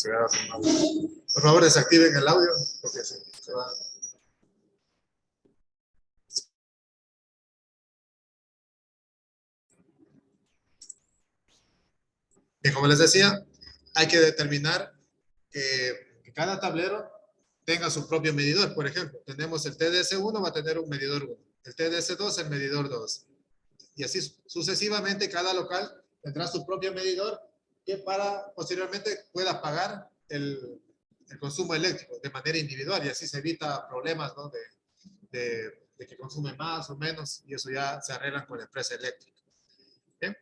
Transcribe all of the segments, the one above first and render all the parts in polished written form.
se va a tomar. Por favor, desactiven el audio porque se va. Bien, como les decía, hay que determinar que cada tablero tenga su propio medidor. Por ejemplo, tenemos el TDS1 va a tener un medidor 1, el TDS2 el medidor 2. Y así sucesivamente cada local tendrá su propio medidor que para posteriormente pueda pagar el consumo eléctrico de manera individual y así se evita problemas, ¿no? de que consume más o menos y eso ya se arreglan con la empresa eléctrica. ¿Bien?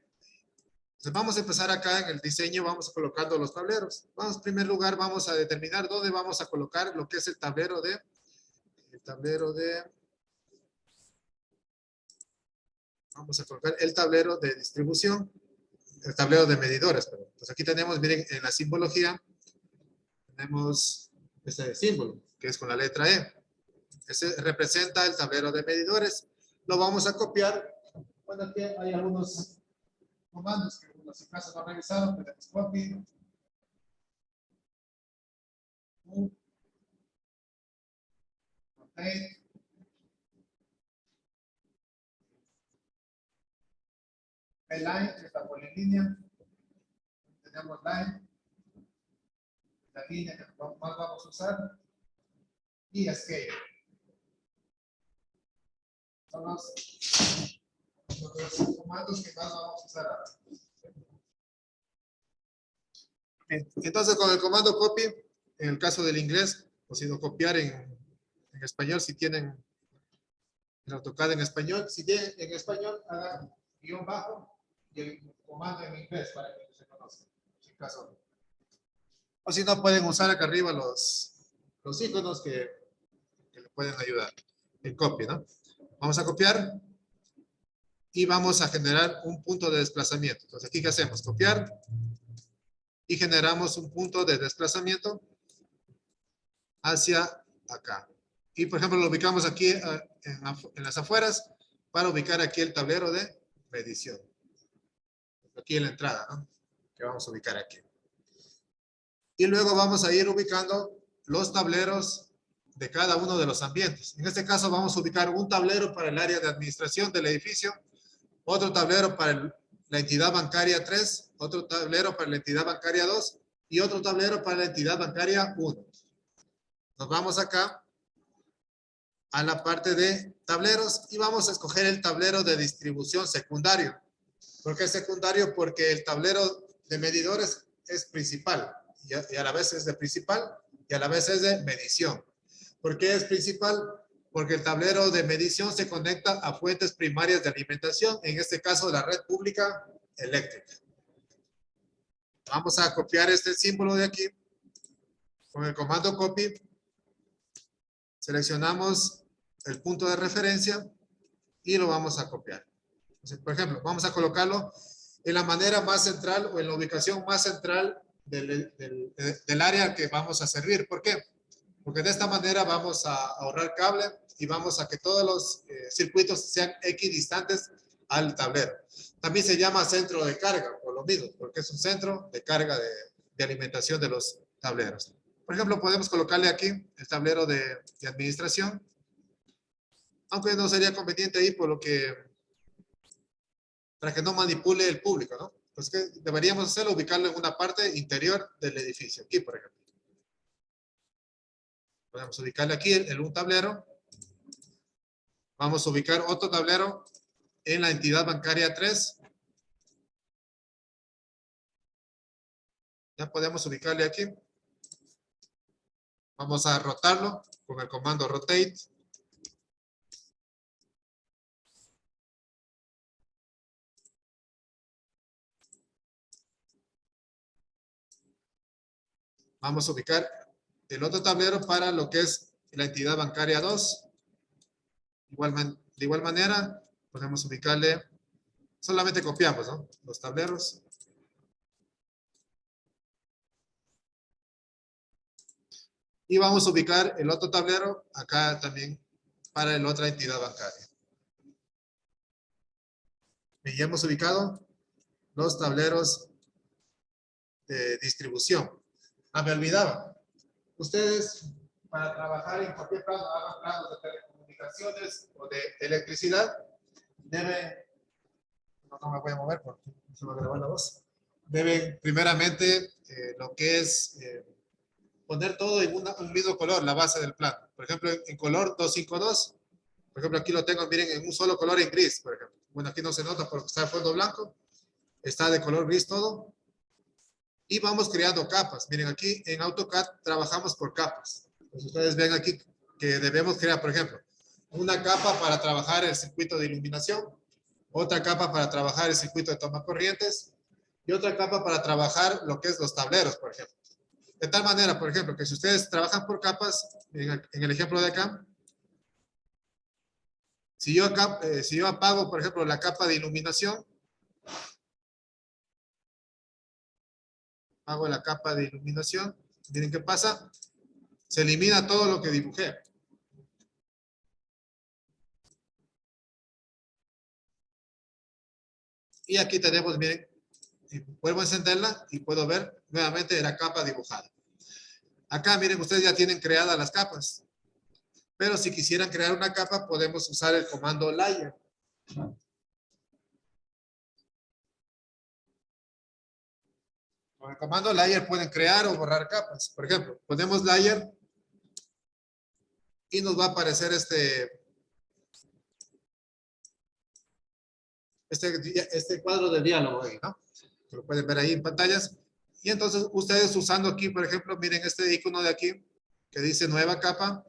Entonces vamos a empezar acá en el diseño, vamos colocando los tableros. Vamos, en primer lugar, vamos a determinar dónde vamos a colocar lo que es el tablero de vamos a colocar el tablero de distribución, el tablero de medidores. Perdón. Entonces aquí tenemos, miren, en la simbología, tenemos este símbolo, que es con la letra E. Ese representa el tablero de medidores. Lo vamos a copiar. Bueno, aquí hay algunos comandos que en su caso no han revisado. Tenemos copy, move, rotate, line, que está por en línea. Tenemos line, la línea que más vamos a usar. Y scale. Son los comandos que más vamos a usar ahora. Entonces, con el comando copy, en el caso del inglés, o si no copiar en español, si tienen el AutoCAD en español, si tienen en español, hagan guión bajo y el comando en inglés para que se conozcan, sin caso. O si no, pueden usar acá arriba los iconos que le pueden ayudar en copy, ¿no? Vamos a copiar y vamos a generar un punto de desplazamiento. Entonces, aquí, ¿qué hacemos? Copiar y generamos un punto de desplazamiento hacia acá. Y, por ejemplo, lo ubicamos aquí en las afueras para ubicar aquí el tablero de medición. Aquí en la entrada, ¿no? Que vamos a ubicar aquí. Y luego vamos a ir ubicando los tableros de cada uno de los ambientes. En este caso vamos a ubicar un tablero para el área de administración del edificio, otro tablero para la entidad bancaria 3, otro tablero para la entidad bancaria 2 y otro tablero para la entidad bancaria 1. Nos vamos acá a la parte de tableros y vamos a escoger el tablero de distribución secundario. ¿Por qué secundario? Porque el tablero de medidores es principal y a la vez es de principal y a la vez es de medición. ¿Por qué es principal? Porque el tablero de medición se conecta a fuentes primarias de alimentación, en este caso la red pública eléctrica. Vamos a copiar este símbolo de aquí con el comando copy. Seleccionamos el punto de referencia y lo vamos a copiar. Entonces, por ejemplo, vamos a colocarlo en la manera más central o en la ubicación más central del área que vamos a servir. ¿Por qué? Porque de esta manera vamos a ahorrar cable y vamos a que todos los circuitos sean equidistantes al tablero. También se llama centro de carga, por lo mismo, porque es un centro de carga de alimentación de los tableros. Por ejemplo, podemos colocarle aquí el tablero de administración, aunque no sería conveniente ahí por lo que, para que no manipule el público, ¿no? Pues que deberíamos hacerlo, ubicarlo en una parte interior del edificio, aquí por ejemplo. Podemos ubicarle aquí un tablero. Vamos a ubicar otro tablero en la entidad bancaria 3. Ya podemos ubicarle aquí. Vamos a rotarlo con el comando rotate. Vamos a ubicar el otro tablero para lo que es la entidad bancaria 2. De igual manera, podemos ubicarle, solamente copiamos, ¿no? Los tableros. Y vamos a ubicar el otro tablero acá también para la otra entidad bancaria. Y ya hemos ubicado los tableros de distribución. Ah, me olvidaba. Ustedes, para trabajar en cualquier plano, hagan planos de telecomunicaciones o de electricidad, deben, no me voy a mover porque se va a grabar la voz. Deben primeramente lo que es poner todo en un mismo color, la base del plano. Por ejemplo, en color 252. Por ejemplo, aquí lo tengo, miren, en un solo color en gris, por ejemplo. Bueno, aquí no se nota porque está de fondo blanco. Está de color gris todo. Y vamos creando capas. Miren, aquí en AutoCAD trabajamos por capas. Pues ustedes ven aquí que debemos crear, por ejemplo, una capa para trabajar el circuito de iluminación, otra capa para trabajar el circuito de toma corrientes y otra capa para trabajar lo que es los tableros, por ejemplo. De tal manera, por ejemplo, que si ustedes trabajan por capas, en el ejemplo de acá, si yo apago, por ejemplo, la capa de iluminación, hago la capa de iluminación, miren qué pasa, se elimina todo lo que dibujé. Y aquí tenemos, miren, vuelvo a encenderla y puedo ver nuevamente la capa dibujada. Acá, miren, ustedes ya tienen creadas las capas. Pero si quisieran crear una capa, podemos usar el comando layer. Con el comando layer pueden crear o borrar capas. Por ejemplo, ponemos layer y nos va a aparecer este cuadro de diálogo ahí, ¿no? Lo pueden ver ahí en pantallas. Y entonces ustedes usando aquí, por ejemplo, miren este icono de aquí que dice nueva capa,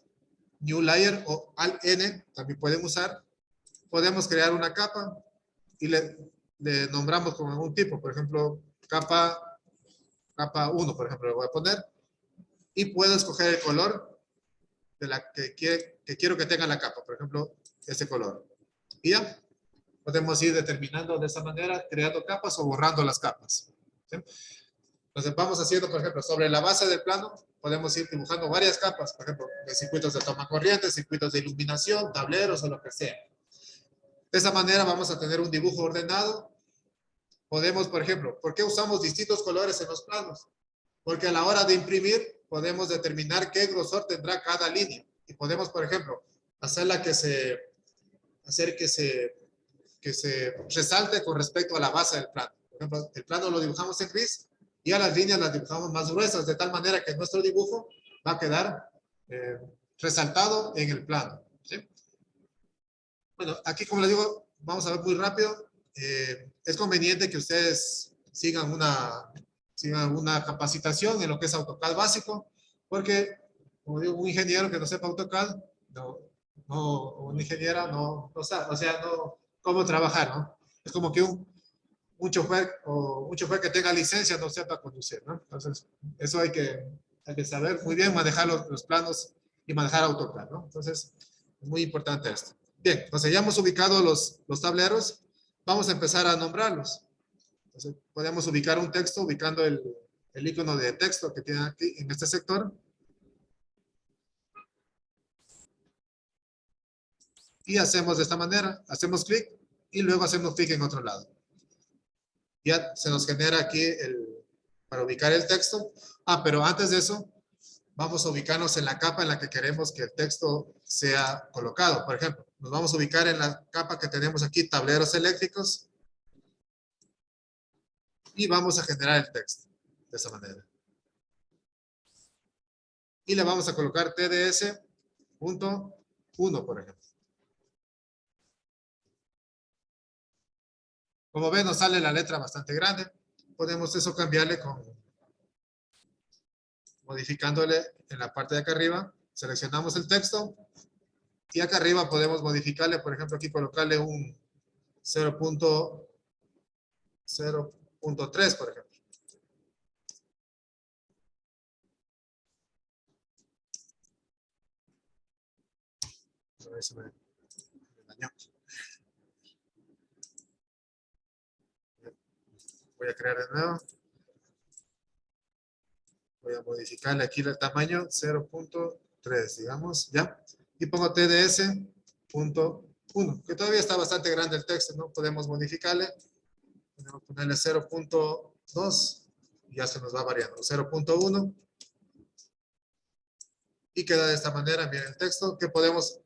new layer o alt N, también pueden usar. Podemos crear una capa y le nombramos como un tipo, por ejemplo, capa 1, por ejemplo, le voy a poner. Y puedo escoger el color de la que quiero que tenga la capa, por ejemplo, ese color. Y ya, podemos ir determinando de esa manera, creando capas o borrando las capas. ¿Sí? Entonces vamos haciendo, por ejemplo, sobre la base del plano, podemos ir dibujando varias capas, por ejemplo, de circuitos de toma corriente, circuitos de iluminación, tableros o lo que sea. De esa manera vamos a tener un dibujo ordenado. Podemos, por ejemplo, ¿por qué usamos distintos colores en los planos? Porque a la hora de imprimir podemos determinar qué grosor tendrá cada línea. Y podemos, por ejemplo, hacerla hacer que se resalte con respecto a la base del plano. Por ejemplo, el plano lo dibujamos en gris y a las líneas las dibujamos más gruesas, de tal manera que nuestro dibujo va a quedar resaltado en el plano. ¿Sí? Bueno, aquí como les digo, vamos a ver muy rápido. Es conveniente que ustedes sigan una capacitación en lo que es AutoCAD básico, porque, como digo, un ingeniero que no sepa AutoCAD, una ingeniera no sabe, o sea, no, cómo trabajar, ¿no? Es como que un chofer que tenga licencia no sepa conducir, ¿no? Entonces, eso hay que saber muy bien manejar los planos y manejar AutoCAD, ¿no? Entonces, es muy importante esto. Bien, entonces ya hemos ubicado los tableros, vamos a empezar a nombrarlos. Entonces, podemos ubicar un texto ubicando el icono de texto que tiene aquí en este sector. Y hacemos de esta manera, hacemos clic y luego hacemos clic en otro lado. Ya se nos genera aquí para ubicar el texto. Ah, pero antes de eso, vamos a ubicarnos en la capa en la que queremos que el texto sea colocado. Por ejemplo, nos vamos a ubicar en la capa que tenemos aquí, tableros eléctricos. Y vamos a generar el texto de esa manera. Y le vamos a colocar TDS.1, por ejemplo. Como ven, nos sale la letra bastante grande. Podemos eso cambiarle modificándole en la parte de acá arriba. Seleccionamos el texto. Y acá arriba podemos modificarle, por ejemplo, aquí colocarle un 0.3, por ejemplo. A ver si me dañó. Voy a crear de nuevo. Voy a modificarle aquí el tamaño 0.3, digamos, ¿ya? Y pongo TDS.1, que todavía está bastante grande el texto, ¿no? Podemos modificarle. Podemos ponerle 0.2 y ya se nos va variando. 0.1 Y queda de esta manera, miren el texto, que podemos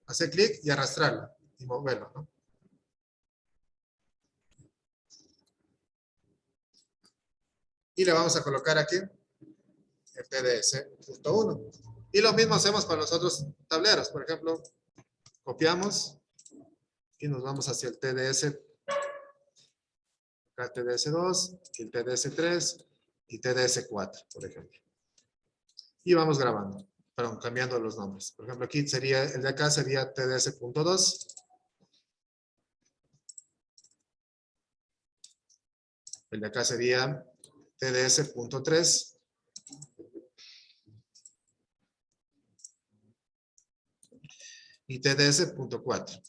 hacer clic y arrastrarlo y moverlo, ¿no? Y le vamos a colocar aquí el TDS.1. Y lo mismo hacemos para los otros tableros. Por ejemplo, copiamos y nos vamos hacia el TDS, acá el TDS2, el TDS3 y TDS4, por ejemplo. Y vamos grabando, perdón, cambiando los nombres. Por ejemplo, aquí sería, el de acá sería TDS.2. El de acá sería TDS.3. Y TDS.4.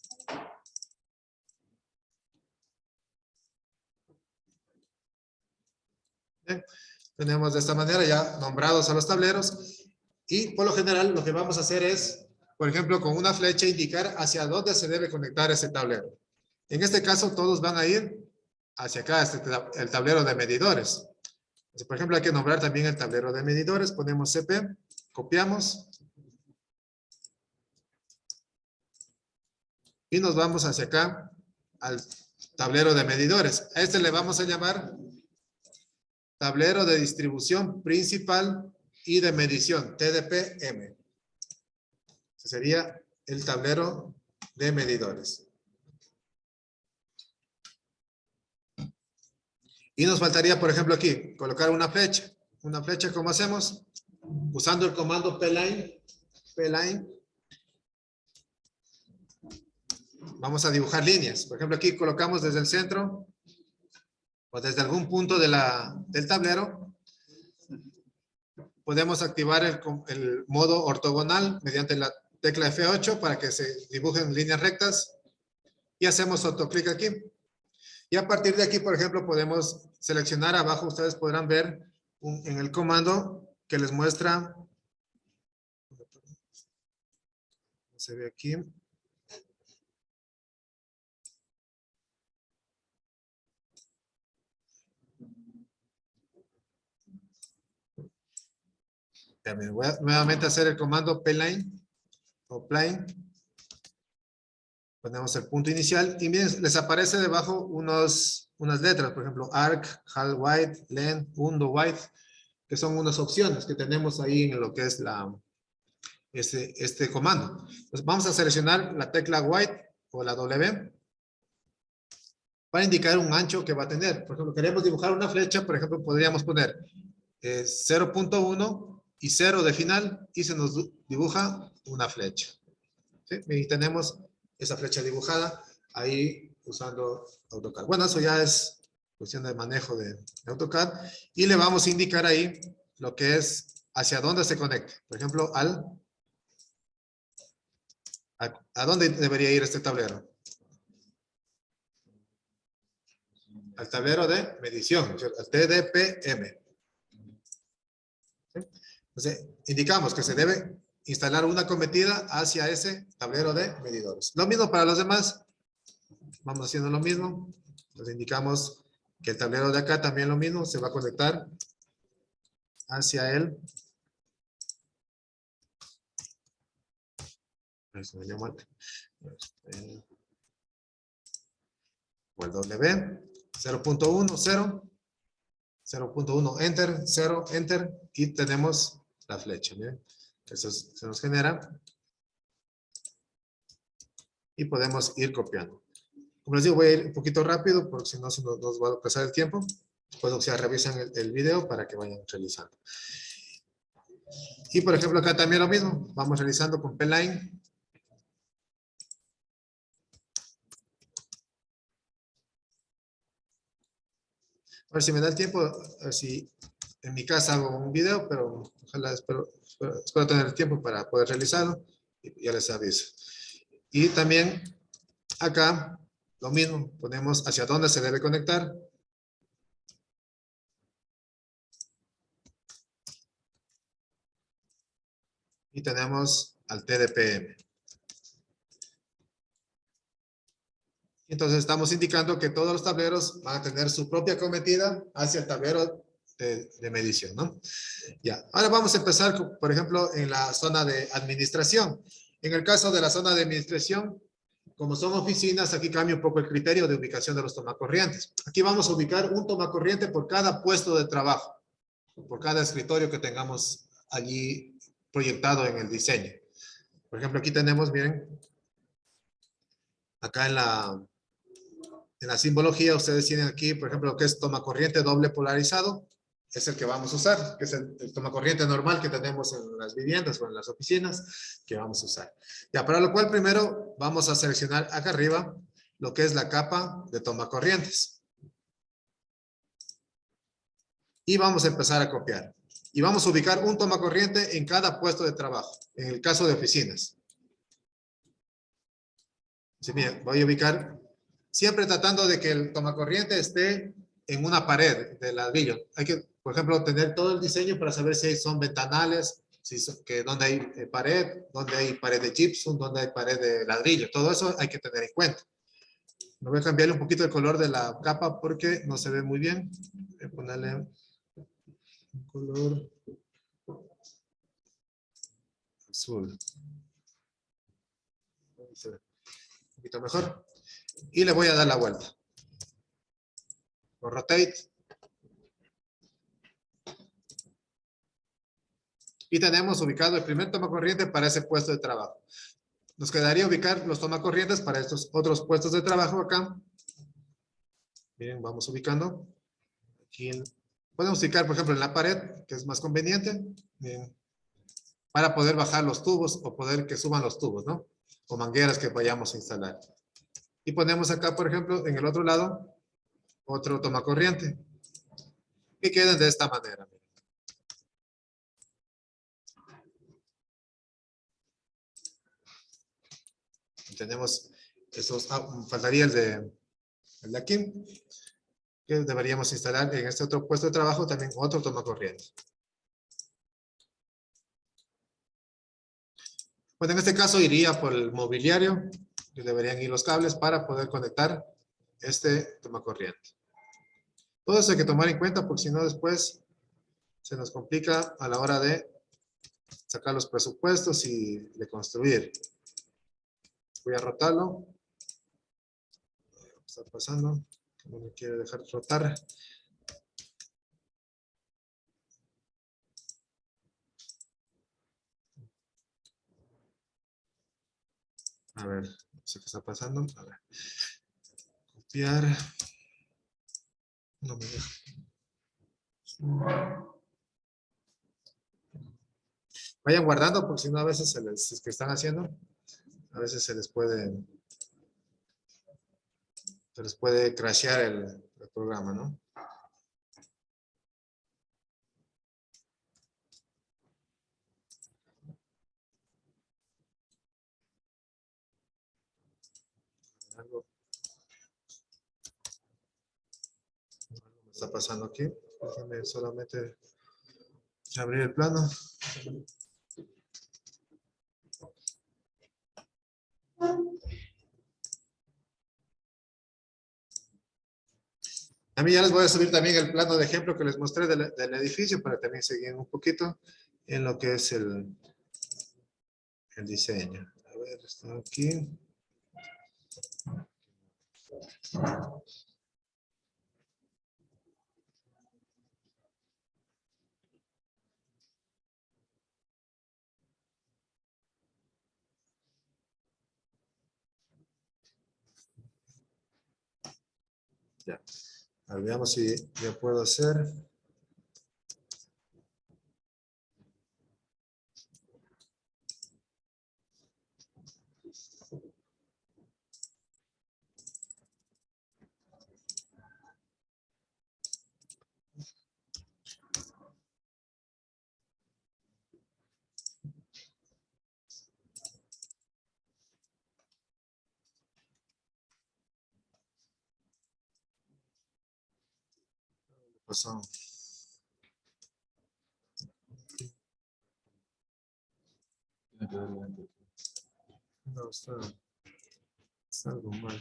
Bien, tenemos de esta manera ya nombrados a los tableros. Y por lo general lo que vamos a hacer es, por ejemplo, con una flecha indicar hacia dónde se debe conectar ese tablero. En este caso todos van a ir hacia acá, el tablero de medidores. Entonces, por ejemplo, hay que nombrar también el tablero de medidores. Ponemos CP, copiamos. Y nos vamos hacia acá, al tablero de medidores. A este le vamos a llamar tablero de distribución principal y de medición, TDP-M. Ese sería el tablero de medidores. Y nos faltaría, por ejemplo, aquí, colocar una flecha. Una flecha, ¿cómo hacemos? Usando el comando Pline. Vamos a dibujar líneas. Por ejemplo, aquí colocamos desde el centro o desde algún punto del tablero. Podemos activar el modo ortogonal mediante la tecla F8 para que se dibujen líneas rectas. Y hacemos autoclic aquí. Y a partir de aquí, por ejemplo, podemos seleccionar abajo. Ustedes podrán ver en el comando que les muestra. Se ve aquí. También voy a nuevamente hacer el comando Pline o Pline. Ponemos el punto inicial y miren, les aparece debajo unas letras, por ejemplo, arc, half white, len, undo white, que son unas opciones que tenemos ahí en lo que es este comando. Entonces vamos a seleccionar la tecla white o la W para indicar un ancho que va a tener. Por ejemplo, queremos dibujar una flecha, por ejemplo, podríamos poner 0.1 y 0 de final y se nos dibuja una flecha. ¿Sí? Y tenemos esa flecha dibujada ahí usando AutoCAD. Bueno, eso ya es cuestión de manejo de AutoCAD. Y le vamos a indicar ahí lo que es hacia dónde se conecta. Por ejemplo, ¿a dónde debería ir este tablero? Al tablero de medición, al TDP-M. ¿Sí? Entonces, indicamos que se debe instalar una cometida hacia ese tablero de medidores. Lo mismo para los demás. Vamos haciendo lo mismo. Entonces indicamos que el tablero de acá también lo mismo. Se va a conectar hacia él. O el W. 0.1, 0. 0.1, enter. 0, enter. Y tenemos la flecha. Miren. Eso se nos genera. Y podemos ir copiando. Como les digo, voy a ir un poquito rápido porque si no se nos va a pasar el tiempo. Después, o sea, revisan el video para que vayan realizando. Y por ejemplo, acá también lo mismo. Vamos realizando con P-Line. A ver si me da el tiempo, a ver si en mi casa hago un video, pero ojalá espero tener el tiempo para poder realizarlo. Y ya les aviso. Y también acá lo mismo. Ponemos hacia dónde se debe conectar. Y tenemos al TDP-M. Entonces estamos indicando que todos los tableros van a tener su propia cometida hacia el tablero de medición, ¿no? Ya, ahora vamos a empezar, por ejemplo, en la zona de administración. En el caso de la zona de administración, como son oficinas, aquí cambia un poco el criterio de ubicación de los tomacorrientes. Aquí vamos a ubicar un tomacorriente por cada puesto de trabajo, por cada escritorio que tengamos allí proyectado en el diseño. Por ejemplo, aquí tenemos, miren, acá en la simbología, ustedes tienen aquí, por ejemplo, lo que es tomacorriente doble polarizado, es el que vamos a usar, que es el tomacorriente normal que tenemos en las viviendas o en las oficinas, que vamos a usar. Ya, para lo cual primero vamos a seleccionar acá arriba lo que es la capa de tomacorrientes. Y vamos a empezar a copiar. Y vamos a ubicar un tomacorriente en cada puesto de trabajo, en el caso de oficinas. Sí, miren, voy a ubicar siempre tratando de que el tomacorriente esté en una pared de ladrillo. Hay que, por ejemplo, tener todo el diseño para saber si son ventanales, si son, donde hay pared, donde hay pared de gypsum, donde hay pared de ladrillo. Todo eso hay que tener en cuenta. Me voy a cambiarle un poquito el color de la capa porque no se ve muy bien. Voy a ponerle un color azul. Se ve un poquito mejor. Y le voy a dar la vuelta. O rotate. Y tenemos ubicado el primer tomacorriente para ese puesto de trabajo. Nos quedaría ubicar los tomacorrientes para estos otros puestos de trabajo acá. Miren, vamos ubicando. Aquí podemos ubicar, por ejemplo, en la pared, que es más conveniente. Miren, para poder bajar los tubos o poder que suban los tubos, ¿no? O mangueras que vayamos a instalar. Y ponemos acá, por ejemplo, en el otro lado, otro tomacorriente. Que queden de esta manera. Tenemos estos, faltaría el de aquí, que deberíamos instalar en este otro puesto de trabajo también otro tomacorriente. Bueno, en este caso iría por el mobiliario, que deberían ir los cables para poder conectar este tomacorriente. Todo eso hay que tomar en cuenta porque si no después se nos complica a la hora de sacar los presupuestos y de construir. Voy a rotarlo. Está pasando. No me quiere dejar rotar. A ver, no sé qué está pasando. A ver. Copiar. No me deja. Vayan guardando porque si no a veces se les, es que están haciendo, a veces se les puede crashear el programa, ¿no? Algo me está pasando aquí. Déjenme solamente abrir el plano. A mí ya les voy a subir también el plano de ejemplo que les mostré del edificio para también seguir un poquito en lo que es el diseño. A ver, está aquí. Ya. A ver, veamos si ya puedo hacer. Pasó. No, está algo mal.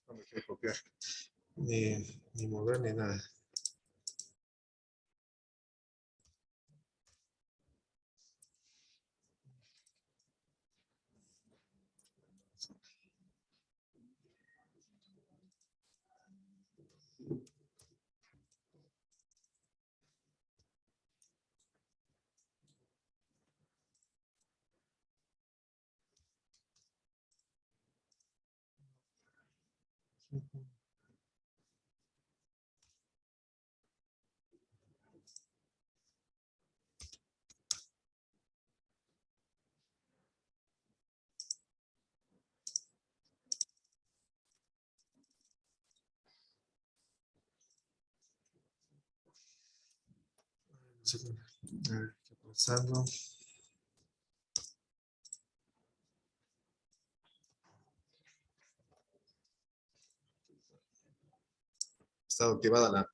No me quiero copiar. Ni mover ni nada. A ver, ¿qué está pasando? Está activada la...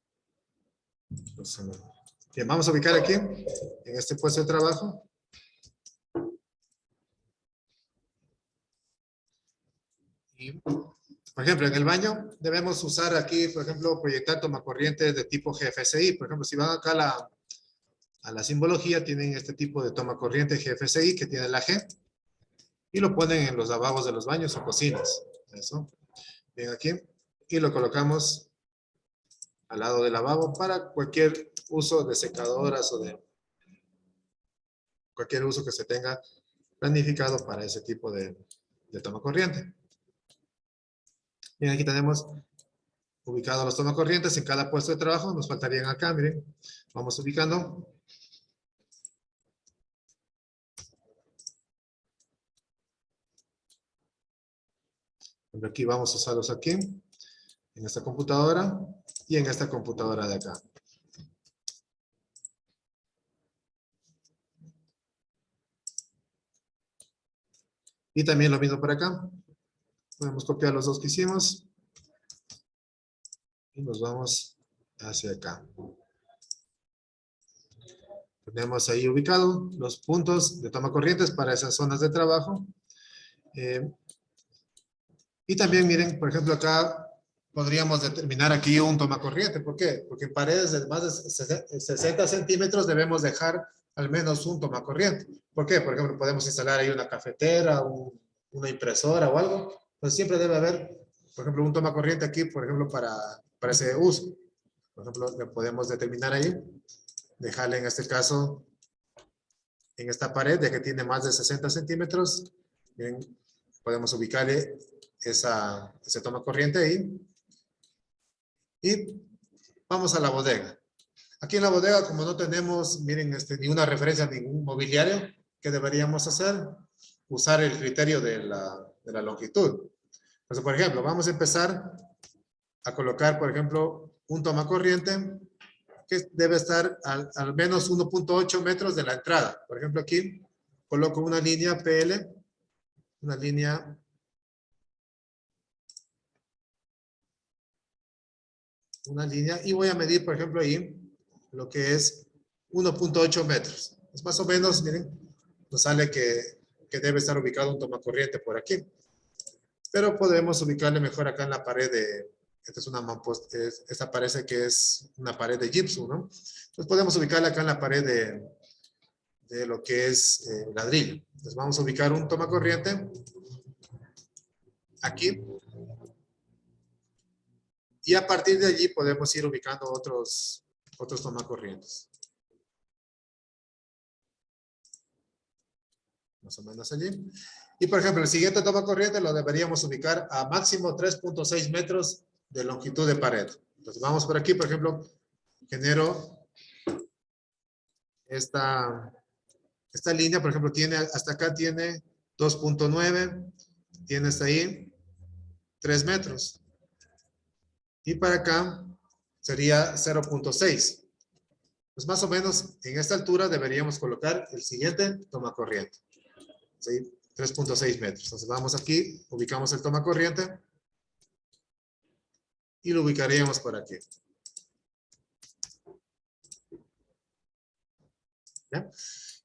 Bien, vamos a ubicar aquí, en este puesto de trabajo. Y, por ejemplo, en el baño debemos usar aquí, por ejemplo, proyectar tomacorrientes de tipo GFSI. Por ejemplo, si van acá a la simbología, tienen este tipo de tomacorriente GFSI que tiene la G y lo ponen en los lavabos de los baños o cocinas. Eso. Bien aquí. Y lo colocamos al lado del lavabo para cualquier uso de secadoras o de cualquier uso que se tenga planificado para ese tipo de tomacorriente. Bien, aquí tenemos ubicados los tomacorrientes en cada puesto de trabajo. Nos faltarían acá, miren. Vamos ubicando. Aquí vamos a usarlos aquí, en esta computadora y en esta computadora de acá. Y también lo mismo por acá. Podemos copiar los dos que hicimos. Y nos vamos hacia acá. Tenemos ahí ubicados los puntos de tomacorrientes para esas zonas de trabajo. Y también miren, por ejemplo, acá podríamos determinar aquí un tomacorriente. ¿Por qué? Porque en paredes de más de 60 centímetros debemos dejar al menos un tomacorriente. ¿Por qué? Por ejemplo, podemos instalar ahí una cafetera, una impresora o algo. Entonces siempre debe haber, por ejemplo, un tomacorriente aquí, por ejemplo, para ese uso. Por ejemplo, le podemos determinar ahí, dejarle en este caso, en esta pared, ya que tiene más de 60 centímetros, bien, podemos ubicarle ese tomacorriente ahí. Y vamos a la bodega. Aquí en la bodega, como no tenemos, miren, ni una referencia a ningún mobiliario, ¿qué deberíamos hacer? Usar el criterio de la longitud. Entonces, por ejemplo, vamos a empezar a colocar, por ejemplo, un tomacorriente que debe estar al menos 1.8 metros de la entrada. Por ejemplo, aquí coloco una línea PL, una línea y voy a medir, por ejemplo, ahí lo que es 1.8 metros. Es más o menos, miren, nos sale que debe estar ubicado un tomacorriente por aquí. Pero podemos ubicarle mejor acá en la pared de, esta parece que es una pared de gypsum, ¿no? Entonces podemos ubicarla acá en la pared de lo que es ladrillo. Entonces vamos a ubicar un tomacorriente aquí. Y a partir de allí podemos ir ubicando otros tomacorrientes. Más o menos allí. Y por ejemplo, el siguiente tomacorriente lo deberíamos ubicar a máximo 3.6 metros de longitud de pared. Entonces vamos por aquí, por ejemplo, genero esta línea, por ejemplo, hasta acá tiene 2.9, tiene hasta ahí 3 metros. Y para acá sería 0.6. Pues más o menos en esta altura deberíamos colocar el siguiente tomacorriente. ¿Sí? 3.6 metros. Entonces vamos aquí, ubicamos el tomacorriente y lo ubicaríamos por aquí. ¿Ya?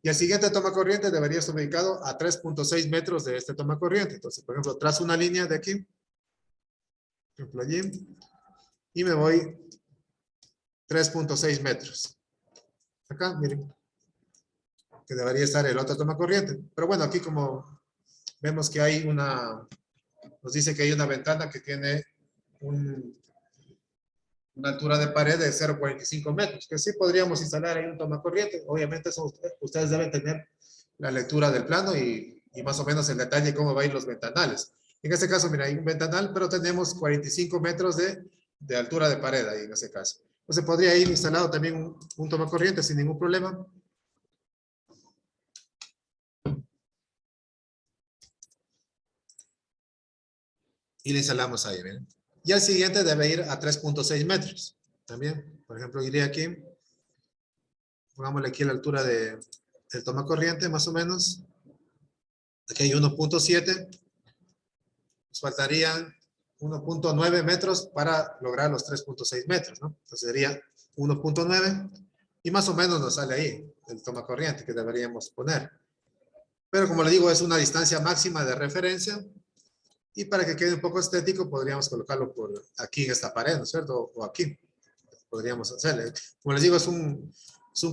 Y el siguiente tomacorriente debería estar ubicado a 3.6 metros de este tomacorriente. Entonces, por ejemplo, trazo una línea de aquí Por ejemplo, allí. Y me voy 3.6 metros. Acá, miren, que debería estar el otro toma corriente. Pero bueno, aquí como vemos que hay nos dice que hay una ventana que tiene una altura de pared de 0.45 metros, que sí podríamos instalar ahí un toma corriente. Obviamente ustedes deben tener la lectura del plano y más o menos el detalle de cómo va a ir los ventanales. En este caso, mira, hay un ventanal, pero tenemos 45 metros de altura de pared ahí en ese caso. Entonces podría ir instalado también un toma corriente sin ningún problema. Y le instalamos ahí, ¿ven? Y el siguiente debe ir a 3.6 metros. También, por ejemplo, iría aquí. Pongámosle aquí la altura del toma corriente, más o menos. Aquí hay 1.7. Nos faltarían 1.9 metros para lograr los 3.6 metros, ¿no? Entonces sería 1.9 y más o menos nos sale ahí el toma corriente que deberíamos poner. Pero como le digo, es una distancia máxima de referencia y para que quede un poco estético podríamos colocarlo por aquí en esta pared, ¿no es cierto? O aquí podríamos hacerle. Como les digo, es un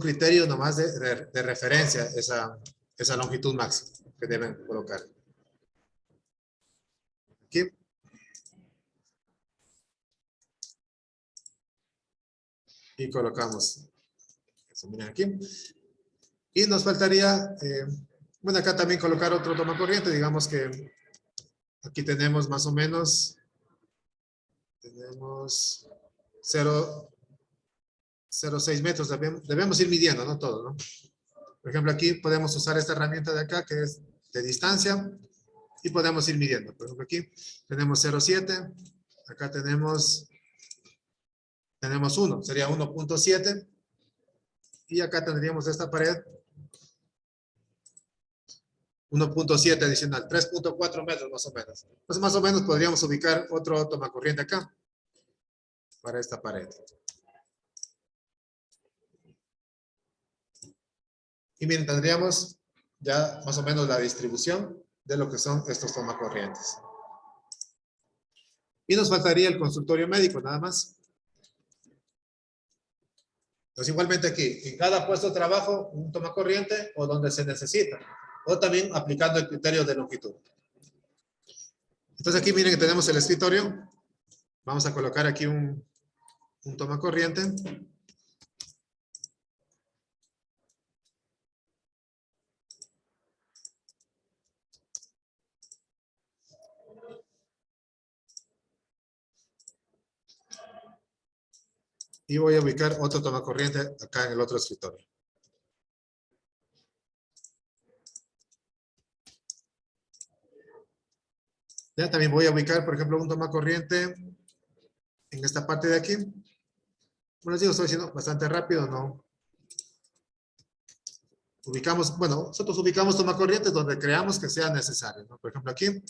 criterio nomás de referencia esa longitud máxima que deben colocar. Aquí. Y colocamos eso, miren aquí. Y nos faltaría, bueno, acá también colocar otro toma corriente. Digamos que aquí tenemos más o menos, tenemos 0.6 metros. Debemos ir midiendo, ¿no? Todo, ¿no? Por ejemplo, aquí podemos usar esta herramienta de acá que es de distancia y podemos ir midiendo. Por ejemplo, aquí tenemos 0.7. Acá tenemos 1, sería 1.7. Y acá tendríamos esta pared 1.7 adicional, 3.4 metros más o menos. Entonces más o menos podríamos ubicar otro tomacorriente acá para esta pared. Y miren, tendríamos ya más o menos la distribución de lo que son estos tomacorrientes. Y nos faltaría el consultorio médico, nada más. Pues igualmente aquí, en cada puesto de trabajo, un tomacorriente o donde se necesita. O también aplicando el criterio de longitud. Entonces aquí miren que tenemos el escritorio. Vamos a colocar aquí un tomacorriente. Y voy a ubicar otro tomacorriente acá en el otro escritorio. Ya también voy a ubicar, por ejemplo, un tomacorriente en esta parte de aquí. Como les digo, estoy haciendo bastante rápido, ¿no? Ubicamos, bueno, nosotros ubicamos tomacorrientes donde creamos que sea necesario, ¿no? Por ejemplo, aquí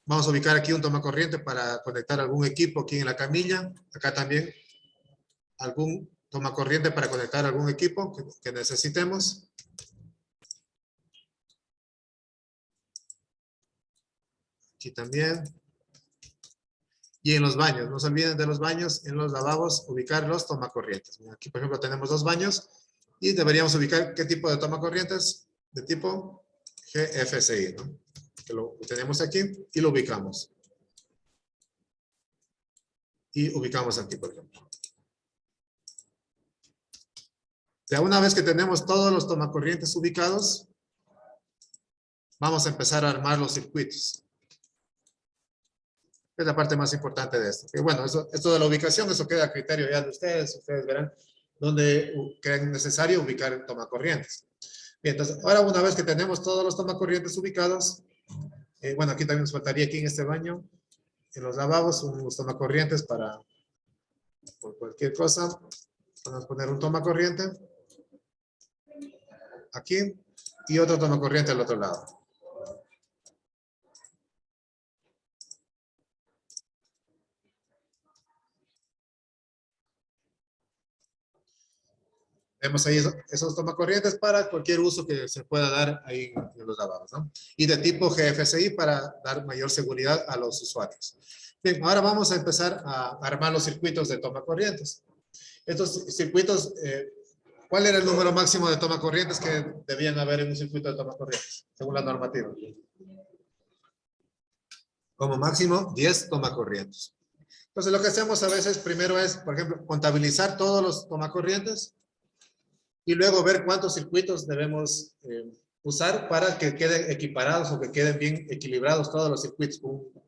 vamos a ubicar aquí un tomacorriente para conectar algún equipo aquí en la camilla. Acá también algún tomacorriente para conectar algún equipo que necesitemos. Aquí también. Y en los baños, no se olviden de los baños, en los lavabos, ubicar los tomacorrientes. Aquí, por ejemplo, tenemos 2 baños y deberíamos ubicar qué tipo de tomacorrientes, de tipo GFCI, ¿no? Que lo tenemos aquí y lo ubicamos. Y ubicamos aquí, por ejemplo. Ya una vez que tenemos todos los tomacorrientes ubicados, vamos a empezar a armar los circuitos. Es la parte más importante de esto. Y bueno, esto de la ubicación, eso queda a criterio ya de ustedes. Ustedes verán dónde creen necesario ubicar el tomacorrientes. Bien, entonces, ahora una vez que tenemos todos los tomacorrientes ubicados, bueno, aquí también nos faltaría aquí en este baño, en los lavabos, unos tomacorrientes para por cualquier cosa. Vamos a poner un tomacorriente aquí y otro tomacorriente al otro lado. Tenemos ahí esos tomacorrientes para cualquier uso que se pueda dar ahí en los lavabos, ¿no? Y de tipo GFCI para dar mayor seguridad a los usuarios. Bien, ahora vamos a empezar a armar los circuitos de toma corrientes. Estos circuitos, ¿cuál era el número máximo de toma corrientes que debían haber en un circuito de toma corrientes, según la normativa? Como máximo 10 toma corrientes. Entonces, lo que hacemos a veces primero es, por ejemplo, contabilizar todos los toma corrientes y luego ver cuántos circuitos debemos usar para que queden equiparados o que queden bien equilibrados todos los circuitos,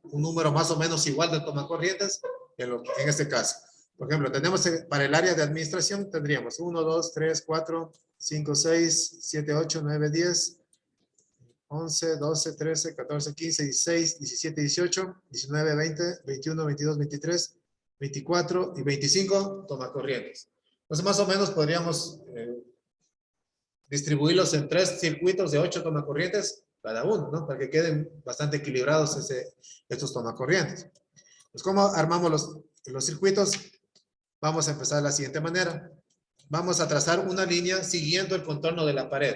un número más o menos igual de toma corrientes en este caso. Por ejemplo, tenemos para el área de administración, tendríamos 1, 2, 3, 4, 5, 6, 7, 8, 9, 10, 11, 12, 13, 14, 15, 16, 17, 18, 19, 20, 21, 22, 23, 24 y 25 toma corrientes. Entonces, más o menos podríamos distribuirlos en 3 circuitos de 8 tomacorrientes cada uno, ¿no? Para que queden bastante equilibrados estos tomacorrientes. Pues, ¿cómo armamos los circuitos? Vamos a empezar de la siguiente manera. Vamos a trazar una línea siguiendo el contorno de la pared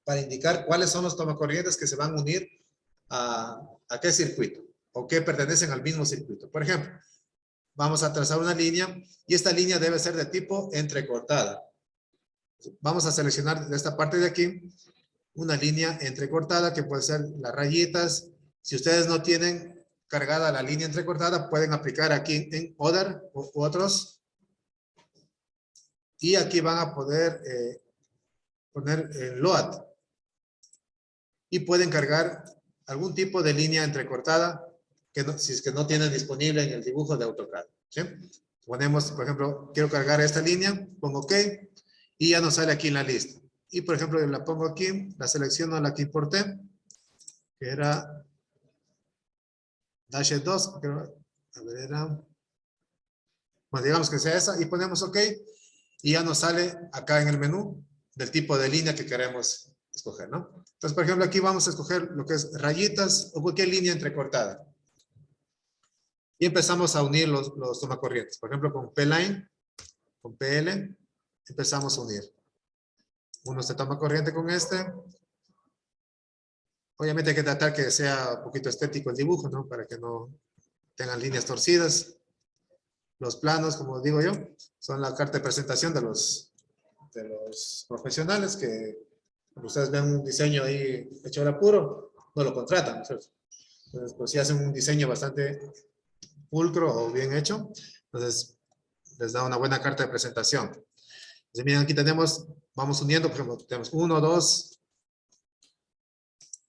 para indicar cuáles son los tomacorrientes que se van a unir a qué circuito o que pertenecen al mismo circuito. Por ejemplo, vamos a trazar una línea y esta línea debe ser de tipo entrecortada. Vamos a seleccionar de esta parte de aquí una línea entrecortada que puede ser las rayitas. Si ustedes no tienen cargada la línea entrecortada, pueden aplicar aquí en Other u otros. Y aquí van a poder poner Load. Y pueden cargar algún tipo de línea entrecortada que no, si es que no tienen disponible en el dibujo de AutoCAD. ¿Sí? Ponemos, por ejemplo, quiero cargar esta línea, pongo OK. Y ya nos sale aquí en la lista. Y por ejemplo, yo la pongo aquí, la selecciono la que importé, que era Dash 2, creo, a ver, era, bueno, digamos que sea esa, y ponemos OK, y ya nos sale acá en el menú del tipo de línea que queremos escoger, ¿no? Entonces, por ejemplo, aquí vamos a escoger lo que es rayitas o cualquier línea entrecortada. Y empezamos a unir los tomacorrientes. Por ejemplo, con P-Line, con PL, empezamos a unir. Uno se toma corriente con este. Obviamente hay que tratar que sea un poquito estético el dibujo, ¿no? Para que no tengan líneas torcidas. Los planos, como digo yo, son la carta de presentación de los profesionales que cuando ustedes ven un diseño ahí hecho al apuro, no lo contratan, ¿no? Entonces, pues si hacen un diseño bastante pulcro o bien hecho, entonces les da una buena carta de presentación. Entonces, miren, aquí tenemos, vamos uniendo, por ejemplo, tenemos 1, 2,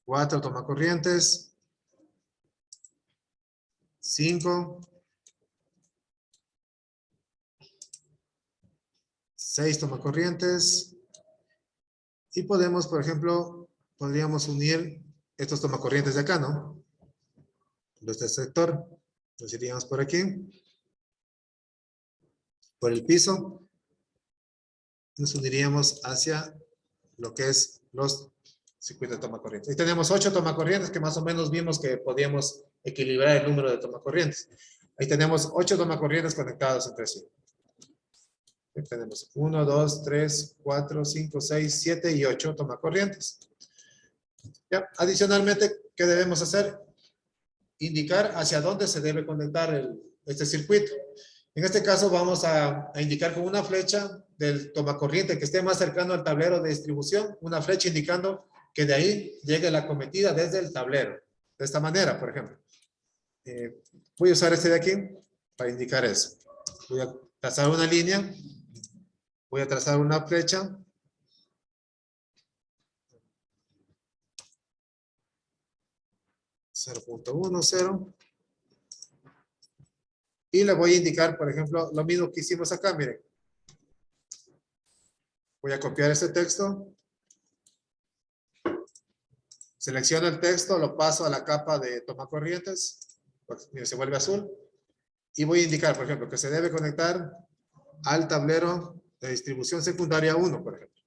4 tomacorrientes, 5, 6 tomacorrientes, y podemos, por ejemplo, podríamos unir estos tomacorrientes de acá, ¿no? De este sector, nos iríamos por aquí, por el piso, nos uniríamos hacia lo que es los circuitos de tomacorrientes. Ahí tenemos 8 tomacorrientes que más o menos vimos que podíamos equilibrar el número de tomacorrientes. Ahí tenemos 8 tomacorrientes conectados entre sí. Ahí tenemos 1, 2, 3, 4, 5, 6, 7 y 8 tomacorrientes. ¿Ya? Adicionalmente, ¿qué debemos hacer? Indicar hacia dónde se debe conectar este circuito. En este caso vamos a indicar con una flecha del tomacorriente que esté más cercano al tablero de distribución, una flecha indicando que de ahí llegue la cometida desde el tablero. De esta manera, por ejemplo. Voy a usar este de aquí para indicar eso. Voy a trazar una línea. Voy a trazar una flecha. .10. Y le voy a indicar, por ejemplo, lo mismo que hicimos acá, miren. Voy a copiar este texto. Selecciono el texto, lo paso a la capa de tomacorrientes. Miren, se vuelve azul. Y voy a indicar, por ejemplo, que se debe conectar al tablero de distribución secundaria 1, por ejemplo.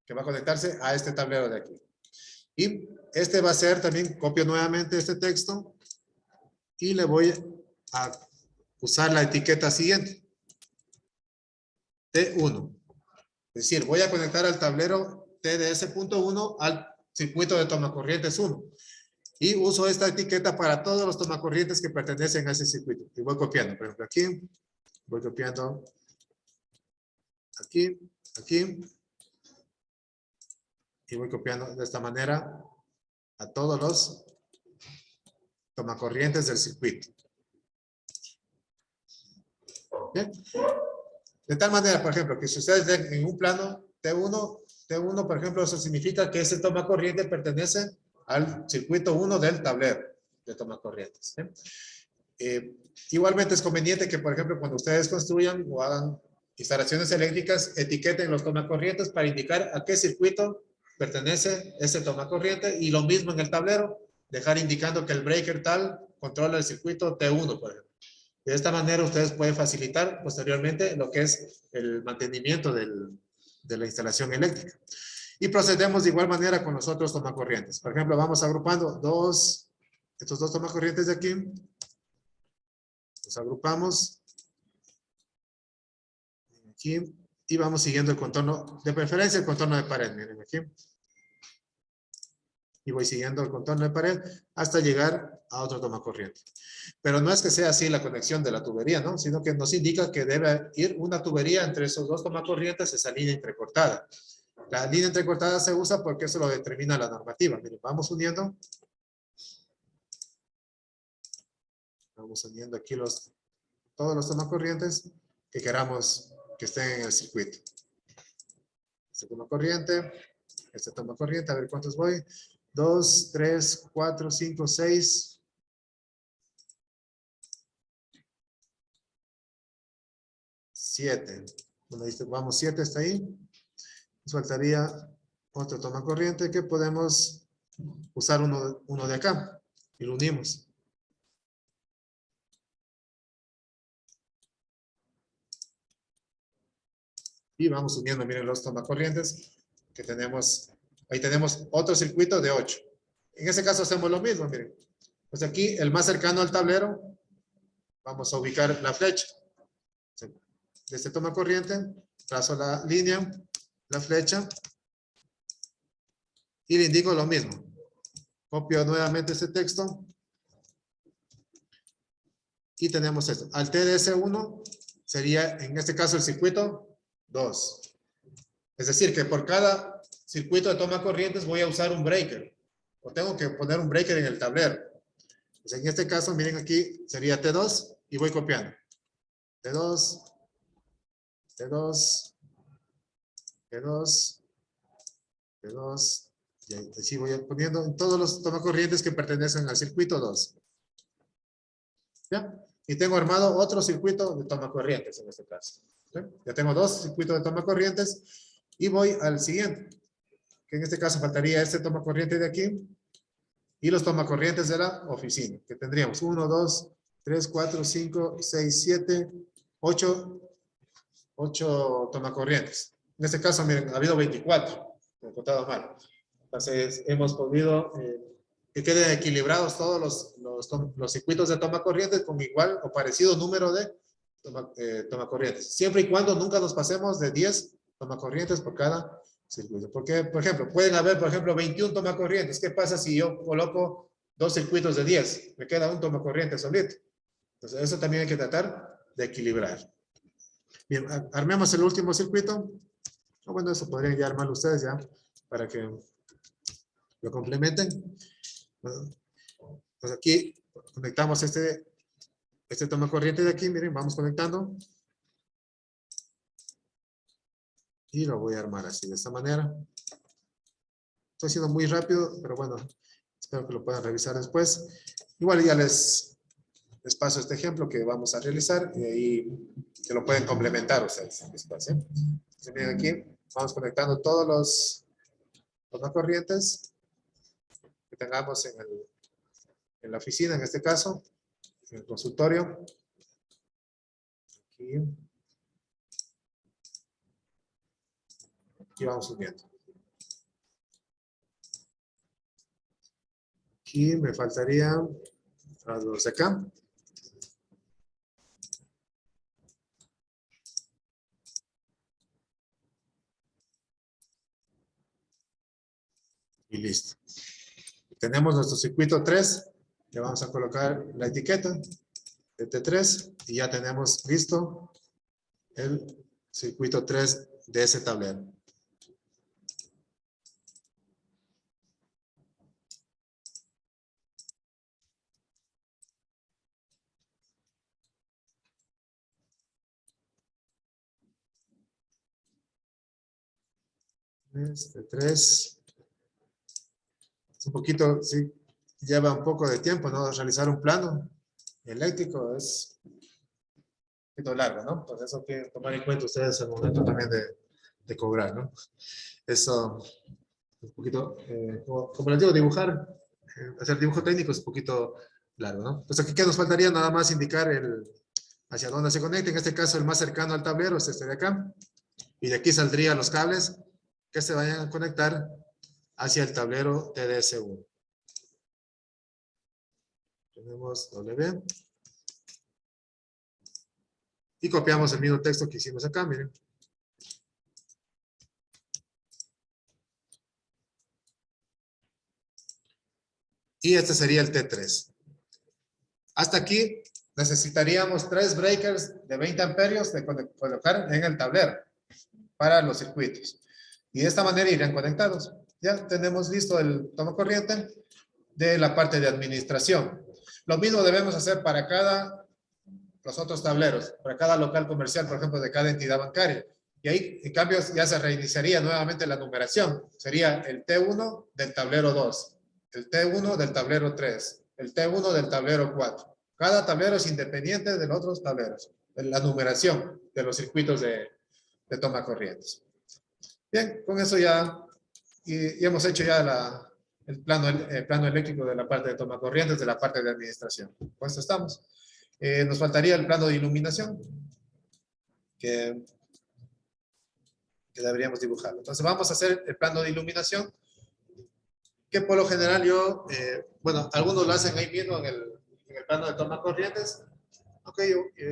Que va a conectarse a este tablero de aquí. Y este va a ser también, copio nuevamente este texto. Y le voy a usar la etiqueta siguiente. T1. Es decir, voy a conectar al tablero TDS.1 al circuito de tomacorrientes 1. Y uso esta etiqueta para todos los tomacorrientes que pertenecen a ese circuito. Y voy copiando, por ejemplo, aquí. Voy copiando aquí, aquí. Y voy copiando de esta manera a todos los tomacorrientes del circuito. ¿Bien? De tal manera, por ejemplo, que si ustedes ven en un plano T1, por ejemplo, eso significa que ese tomacorriente pertenece al circuito 1 del tablero de tomacorrientes. Igualmente es conveniente que, por ejemplo, cuando ustedes construyan o hagan instalaciones eléctricas, etiqueten los tomacorrientes para indicar a qué circuito pertenece ese tomacorriente, y lo mismo en el tablero, dejar indicando que el breaker tal controla el circuito T1, por ejemplo. De esta manera ustedes pueden facilitar posteriormente lo que es el mantenimiento de la instalación eléctrica. Y procedemos de igual manera con los otros tomacorrientes. Por ejemplo, vamos agrupando estos dos tomacorrientes de aquí. Los agrupamos aquí y vamos siguiendo el contorno, de preferencia el contorno de pared. Miren aquí. Y voy siguiendo el contorno de pared hasta llegar a otro tomacorriente. Pero no es que sea así la conexión de la tubería, ¿no? Sino que nos indica que debe ir una tubería entre esos dos tomacorrientes, esa línea entrecortada. La línea entrecortada se usa porque eso lo determina la normativa. Miren, vamos uniendo. Vamos uniendo aquí todos los tomacorrientes que queramos que estén en el circuito. Este tomacorriente, a ver cuántos voy. 2, 3, 4, 5, 6. 7. Vamos, 7 está ahí. Nos faltaría otro tomacorriente que podemos usar uno de acá. Y lo unimos. Y vamos uniendo, miren los tomacorrientes que tenemos. Ahí tenemos otro circuito de 8. En ese caso hacemos lo mismo, miren. Pues aquí, el más cercano al tablero, vamos a ubicar la flecha. De este tomacorriente, trazo la línea, la flecha, y le indico lo mismo. Copio nuevamente este texto. Y tenemos esto. Al TDS1 sería, en este caso, el circuito 2. Es decir, que por cada circuito de toma corrientes voy a usar un breaker. O tengo que poner un breaker en el tablero. Pues en este caso, miren aquí, sería T2 y voy copiando. T2, T2, T2, T2. Y así voy poniendo en todos los tomacorrientes que pertenecen al circuito 2. ¿Ya? Y tengo armado otro circuito de tomacorrientes en este caso. ¿Sí? Ya tengo dos circuitos de tomacorrientes y voy al siguiente. Que en este caso faltaría este tomacorriente de aquí y los tomacorrientes de la oficina. Que tendríamos 1, 2, 3, 4, 5, 6, 7, 8 tomacorrientes. En este caso, miren, ha habido 24. Me he contado mal. Entonces, hemos podido que queden equilibrados todos los circuitos de tomacorrientes con igual o parecido número de tomacorrientes. Siempre y cuando nunca nos pasemos de 10 tomacorrientes por cada circuito. Porque, por ejemplo, pueden haber, por ejemplo, 21 tomacorrientes. ¿Qué pasa si yo coloco dos circuitos de 10? Me queda un tomacorriente solito. Entonces, eso también hay que tratar de equilibrar. Bien, armemos el último circuito. Bueno, eso podrían ya armarlo ustedes ya para que lo complementen. Pues aquí conectamos este tomacorriente de aquí. Miren, vamos conectando. Y lo voy a armar así, de esta manera. Estoy haciendo muy rápido, pero bueno, espero que lo puedan revisar después. Igual ya les paso este ejemplo que vamos a realizar y ahí se lo pueden complementar ustedes después. Entonces, miren aquí, vamos conectando todos los tomacorrientes que tengamos en la oficina, en este caso, en el consultorio. Aquí. Aquí vamos subiendo. Aquí me faltaría a los de acá. Y listo. tenemos nuestro circuito 3, le vamos a colocar la etiqueta de T3 y ya tenemos listo el circuito 3 de ese tablero. T3. Es un poquito, sí, lleva un poco de tiempo, ¿no? Realizar un plano eléctrico es un poquito largo, ¿no? Por eso hay que tomar en cuenta ustedes el momento también de cobrar, ¿no? Eso, un poquito, como les digo, dibujar, hacer dibujo técnico es un poquito largo, ¿no? Pues aquí, ¿qué nos faltaría? Nada más indicar hacia dónde se conecta. En este caso, el más cercano al tablero es este de acá. Y de aquí saldrían los cables que se vayan a conectar hacia el tablero TDS1. Tenemos W. Y copiamos el mismo texto que hicimos acá, miren. Y este sería el T3. Hasta aquí necesitaríamos 3 breakers de 20 amperios de colocar en el tablero para los circuitos. Y de esta manera irían conectados. Ya tenemos listo el toma corriente de la parte de administración. Lo mismo debemos hacer para los otros tableros, para cada local comercial, por ejemplo, de cada entidad bancaria. Y ahí, en cambio, ya se reiniciaría nuevamente la numeración. Sería el T1 del tablero 2, el T1 del tablero 3, el T1 del tablero 4. Cada tablero es independiente de los otros tableros, de la numeración de los circuitos de toma corrientes. Bien, con eso ya hemos hecho ya el plano eléctrico de la parte de toma corrientes, de la parte de administración. Con esto estamos. Nos faltaría el plano de iluminación, que deberíamos dibujarlo. Entonces vamos a hacer el plano de iluminación, que por lo general bueno, algunos lo hacen ahí mismo en el plano de toma corrientes. Ok,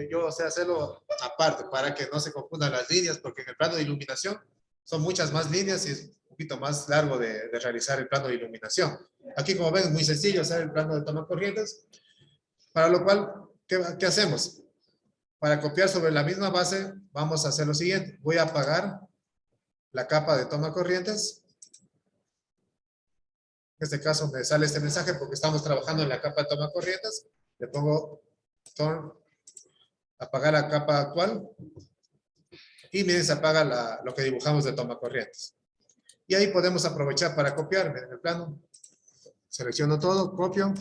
yo sé hacerlo aparte para que no se confundan las líneas, porque en el plano de iluminación son muchas más líneas y es un poquito más largo de realizar el plano de iluminación. Aquí, como ven, es muy sencillo hacer el plano de toma corrientes, para lo cual, ¿qué hacemos? Para copiar sobre la misma base, vamos a hacer lo siguiente. Voy a apagar la capa de toma corrientes. En este caso me sale este mensaje porque estamos trabajando en la capa de toma corrientes. Le pongo apagar la capa actual. Y miren, se apaga lo que dibujamos de toma corrientes. Y ahí podemos aprovechar para copiar. Miren el plano. Selecciono todo, copio.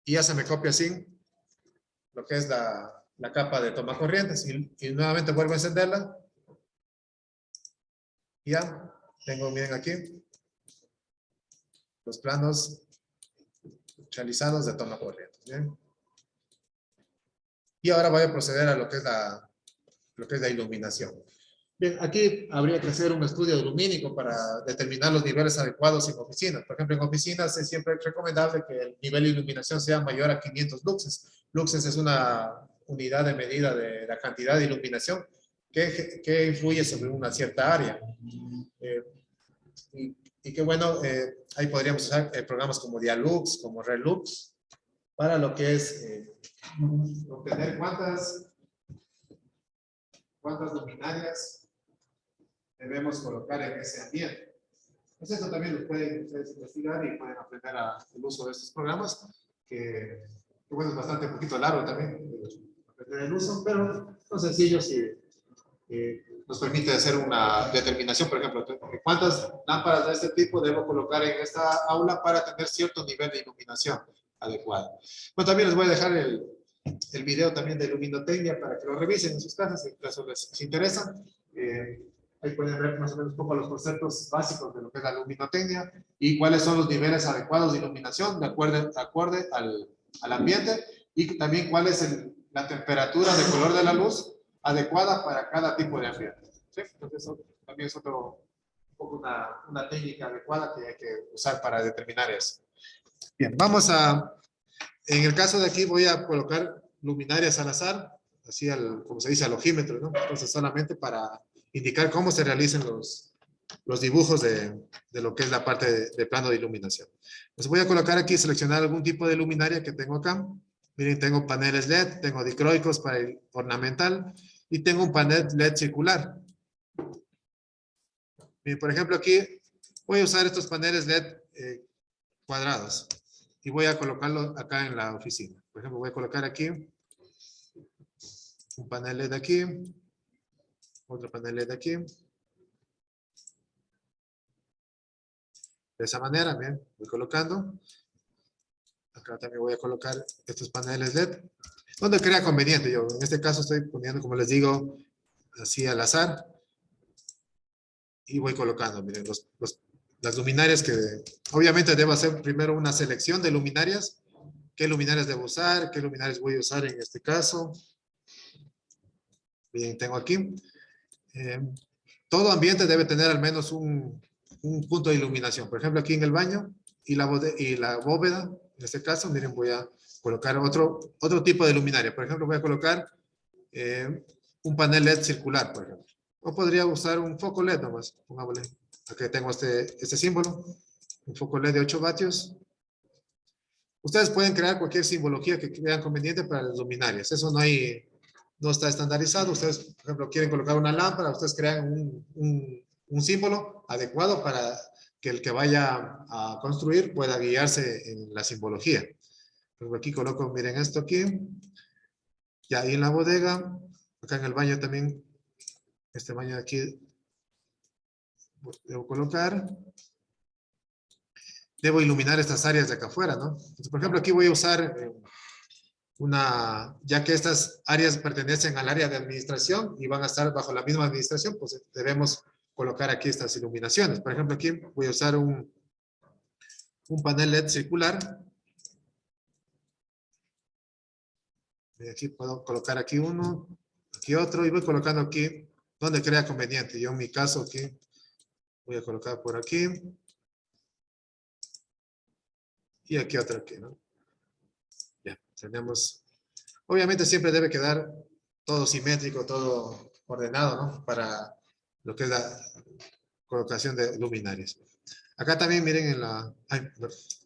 Y ya se me copia así lo que es la capa de toma corrientes. Y nuevamente vuelvo a encenderla. Y ya tengo, miren aquí, los planos realizados de toma corrientes. ¿Bien? Y ahora voy a proceder a lo que es la iluminación. Bien, aquí habría que hacer un estudio lumínico para determinar los niveles adecuados en oficinas. Por ejemplo, en oficinas es siempre recomendable que el nivel de iluminación sea mayor a 500 luxes. Luxes es una unidad de medida de la cantidad de iluminación que influye sobre una cierta área. Y qué bueno, ahí podríamos usar programas como Dialux, como Relux, para lo que es obtener cuántas luminarias debemos colocar en ese ambiente. Pues esto también lo pueden ustedes investigar y pueden aprender el uso de estos programas, que bueno, es bastante un poquito largo también aprender el uso, pero son sencillos y nos permite hacer una determinación, por ejemplo, cuántas lámparas de este tipo debo colocar en esta aula para tener cierto nivel de iluminación adecuado. Bueno, también les voy a dejar el video también de luminotecnia para que lo revisen en sus casas, en caso les interesa. Ahí pueden ver más o menos un poco los conceptos básicos de lo que es la luminotecnia y cuáles son los niveles adecuados de iluminación de acuerdo al ambiente, y también cuál es la temperatura de color de la luz adecuada para cada tipo de ambiente. ¿Sí? Entonces eso también es un poco una técnica adecuada que hay que usar para determinar eso. Bien, en el caso de aquí voy a colocar luminarias al azar, así como se dice, al ojímetro, ¿no? Entonces solamente para indicar cómo se realizan los dibujos de lo que es la parte de plano de iluminación. Entonces voy a colocar aquí, seleccionar algún tipo de luminaria que tengo acá. Miren, tengo paneles LED, tengo dicroicos para el ornamental y tengo un panel LED circular. Miren, por ejemplo, aquí voy a usar estos paneles LED cuadrados y voy a colocarlo acá en la oficina. Por ejemplo, voy a colocar aquí un panel LED aquí, otro panel LED aquí. De esa manera, bien, voy colocando. Acá también voy a colocar estos paneles LED. Donde crea conveniente. Yo en este caso estoy poniendo, como les digo, así al azar. Y voy colocando, miren, las luminarias que obviamente debo hacer primero una selección de luminarias. ¿Qué luminarias debo usar? ¿Qué luminarias voy a usar en este caso? Bien, tengo aquí. Todo ambiente debe tener al menos un punto de iluminación. Por ejemplo, aquí en el baño y la bóveda, en este caso, miren, voy a colocar otro tipo de luminaria. Por ejemplo, voy a colocar un panel LED circular, por ejemplo. O podría usar un foco LED nomás. Pongámosle. Aquí tengo este símbolo. Un foco LED de 8 vatios. Ustedes pueden crear cualquier simbología que vean conveniente para las luminarias. Eso no está estandarizado. Ustedes, por ejemplo, quieren colocar una lámpara, ustedes crean un símbolo adecuado para que el que vaya a construir pueda guiarse en la simbología. Por ejemplo, aquí coloco, miren esto aquí. Y ahí en la bodega, acá en el baño también, este baño de aquí, debo colocar. Debo iluminar estas áreas de acá afuera, ¿no? Entonces, por ejemplo, aquí voy a usar ya que estas áreas pertenecen al área de administración y van a estar bajo la misma administración, pues debemos colocar aquí estas iluminaciones. Por ejemplo, aquí voy a usar un panel LED circular. Y aquí puedo colocar aquí uno, aquí otro, y voy colocando aquí donde crea conveniente. Yo en mi caso aquí voy a colocar por aquí. Y aquí otro aquí, ¿no? Ya, tenemos. Obviamente siempre debe quedar todo simétrico, todo ordenado, ¿no? Para lo que es la colocación de luminarias. Acá también miren en la... Ay,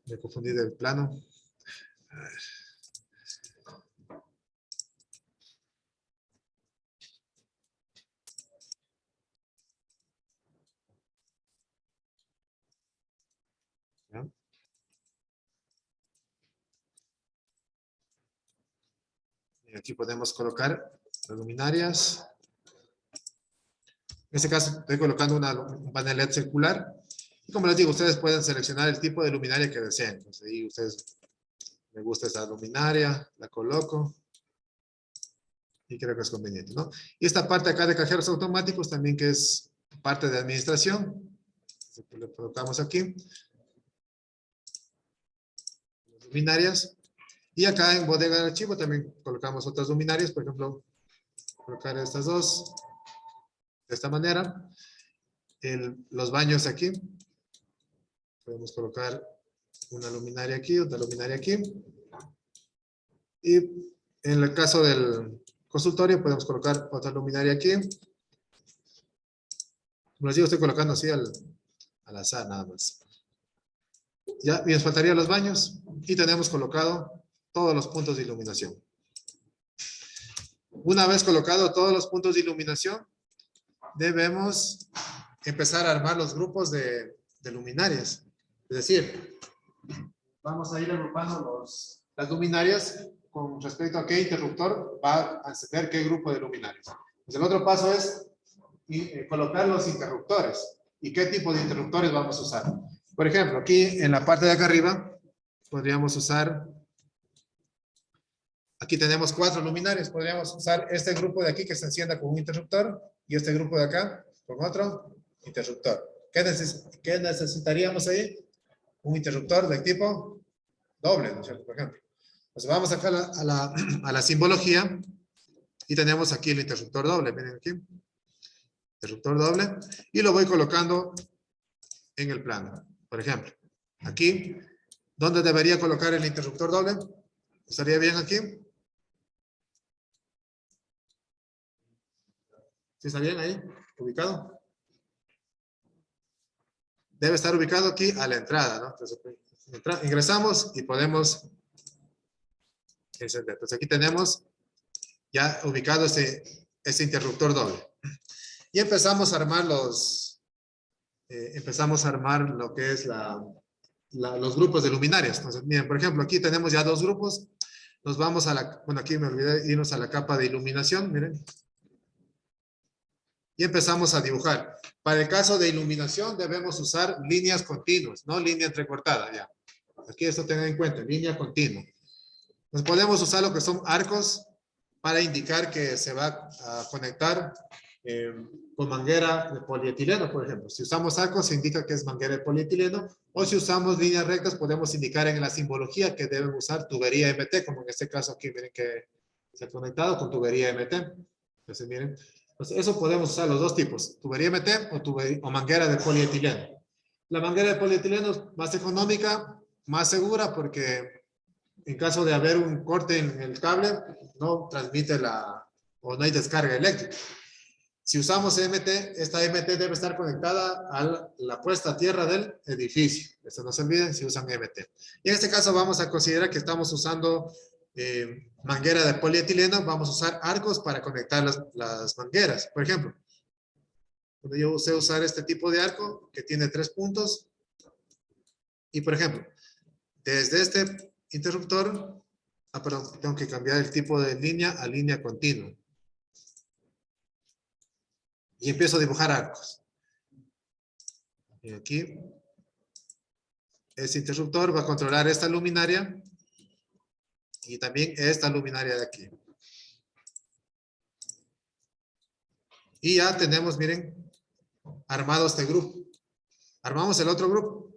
me confundí del plano. A ver. ¿Ya? Y aquí podemos colocar las luminarias. En este caso estoy colocando un panel LED circular. Y como les digo, ustedes pueden seleccionar el tipo de luminaria que deseen. Entonces ahí ustedes, me gusta esta luminaria, la coloco. Y creo que es conveniente, ¿no? Y esta parte acá de cajeros automáticos también que es parte de administración. Lo colocamos aquí. Luminarias. Y acá en bodega de archivo también colocamos otras luminarias. Por ejemplo, colocar estas dos de esta manera. Los baños aquí. Podemos colocar una luminaria aquí, otra luminaria aquí. Y en el caso del consultorio podemos colocar otra luminaria aquí. Como les digo, estoy colocando así al azar nada más. Ya, y nos faltarían los baños. Y tenemos colocado todos los puntos de iluminación. Una vez colocado todos los puntos de iluminación, debemos empezar a armar los grupos de luminarias. Es decir, vamos a ir agrupando las luminarias con respecto a qué interruptor va a encender qué grupo de luminarias. Pues el otro paso es colocar los interruptores y qué tipo de interruptores vamos a usar. Por ejemplo, aquí en la parte de acá arriba podríamos usar, aquí tenemos 4 luminarias, podríamos usar este grupo de aquí que se encienda con un interruptor y este grupo de acá con otro interruptor. ¿Qué necesitaríamos ahí? Un interruptor de tipo doble, ¿no es cierto? Por ejemplo. Entonces vamos acá a la simbología y tenemos aquí el interruptor doble. Miren aquí. Interruptor doble. Y lo voy colocando en el plano. Por ejemplo, aquí, ¿dónde debería colocar el interruptor doble? ¿Estaría bien aquí? ¿Sí está bien ahí? ¿Ubicado? debe estar ubicado aquí a la entrada, ¿no? Entonces, ingresamos y podemos encender. Entonces aquí tenemos ya ubicado ese interruptor doble. Y empezamos a armar empezamos a armar lo que es los grupos de luminarias. Entonces, miren, por ejemplo, aquí tenemos ya dos grupos. Nos vamos bueno, aquí me olvidé irnos a la capa de iluminación, miren. Y empezamos a dibujar. Para el caso de iluminación debemos usar líneas continuas, no línea entrecortada, ya. Aquí esto tengan en cuenta, línea continua. Nos podemos usar lo que son arcos para indicar que se va a conectar con manguera de polietileno, por ejemplo. Si usamos arcos, se indica que es manguera de polietileno, o si usamos líneas rectas, podemos indicar en la simbología que deben usar tubería MT, como en este caso aquí, miren que se ha conectado con tubería MT. Entonces, miren, pues eso podemos usar los dos tipos, tubería MT o manguera de polietileno. La manguera de polietileno es más económica, más segura, porque en caso de haber un corte en el cable, no transmite o no hay descarga eléctrica. Si usamos MT, esta MT debe estar conectada a la puesta a tierra del edificio. Eso no se olviden si usan MT. Y en este caso vamos a considerar que estamos usando manguera de polietileno. Vamos a usar arcos para conectar las mangueras. Por ejemplo, cuando yo sé usar este tipo de arco que tiene 3 puntos. Y por ejemplo, desde este interruptor, perdón, tengo que cambiar el tipo de línea a línea continua. Y empiezo a dibujar arcos. Y aquí, este interruptor va a controlar esta luminaria y también esta luminaria de aquí. Y ya tenemos, miren, armado este grupo. Armamos el otro grupo.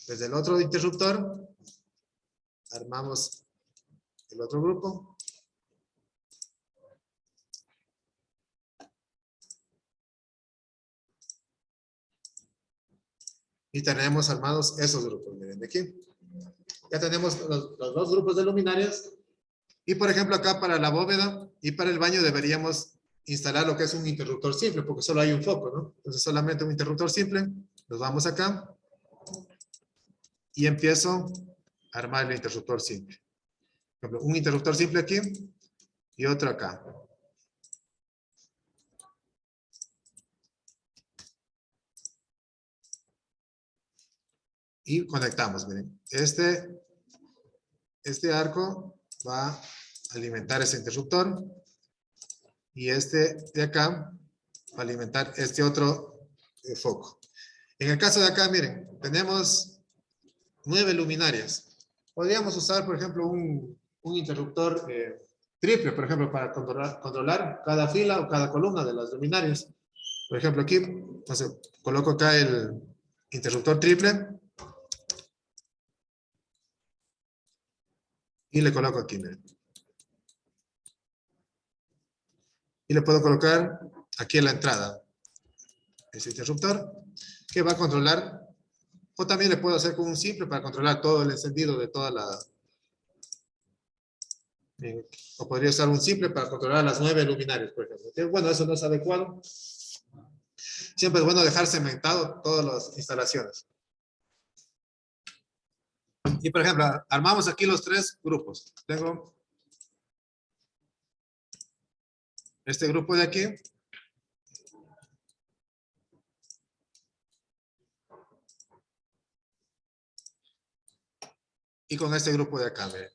Desde el otro interruptor, armamos el otro grupo. Y tenemos armados esos grupos, miren, de aquí. Ya tenemos los dos grupos de luminarias. Y por ejemplo acá para la bóveda y para el baño deberíamos instalar lo que es un interruptor simple, porque solo hay un foco, ¿no? Entonces solamente un interruptor simple. Nos vamos acá. Y empiezo a armar el interruptor simple. Por ejemplo, un interruptor simple aquí y otro acá. Y conectamos, miren. Este arco va a alimentar ese interruptor. Y este de acá va a alimentar este otro foco. En el caso de acá, miren, tenemos 9 luminarias. Podríamos usar, por ejemplo, un interruptor triple, por ejemplo, para controlar cada fila o cada columna de las luminarias. Por ejemplo, aquí, entonces, coloco acá el interruptor triple y le coloco aquí, miren. Y le puedo colocar aquí en la entrada ese interruptor que va a controlar, o también le puedo hacer con un simple para controlar todo el encendido de toda la... O podría usar un simple para controlar las 9 luminarias, por ejemplo. Bueno, eso no es adecuado. Siempre es bueno dejar cementado todas las instalaciones. Y por ejemplo, armamos aquí los 3 grupos. Tengo este grupo de aquí. Y con este grupo de acá, miren.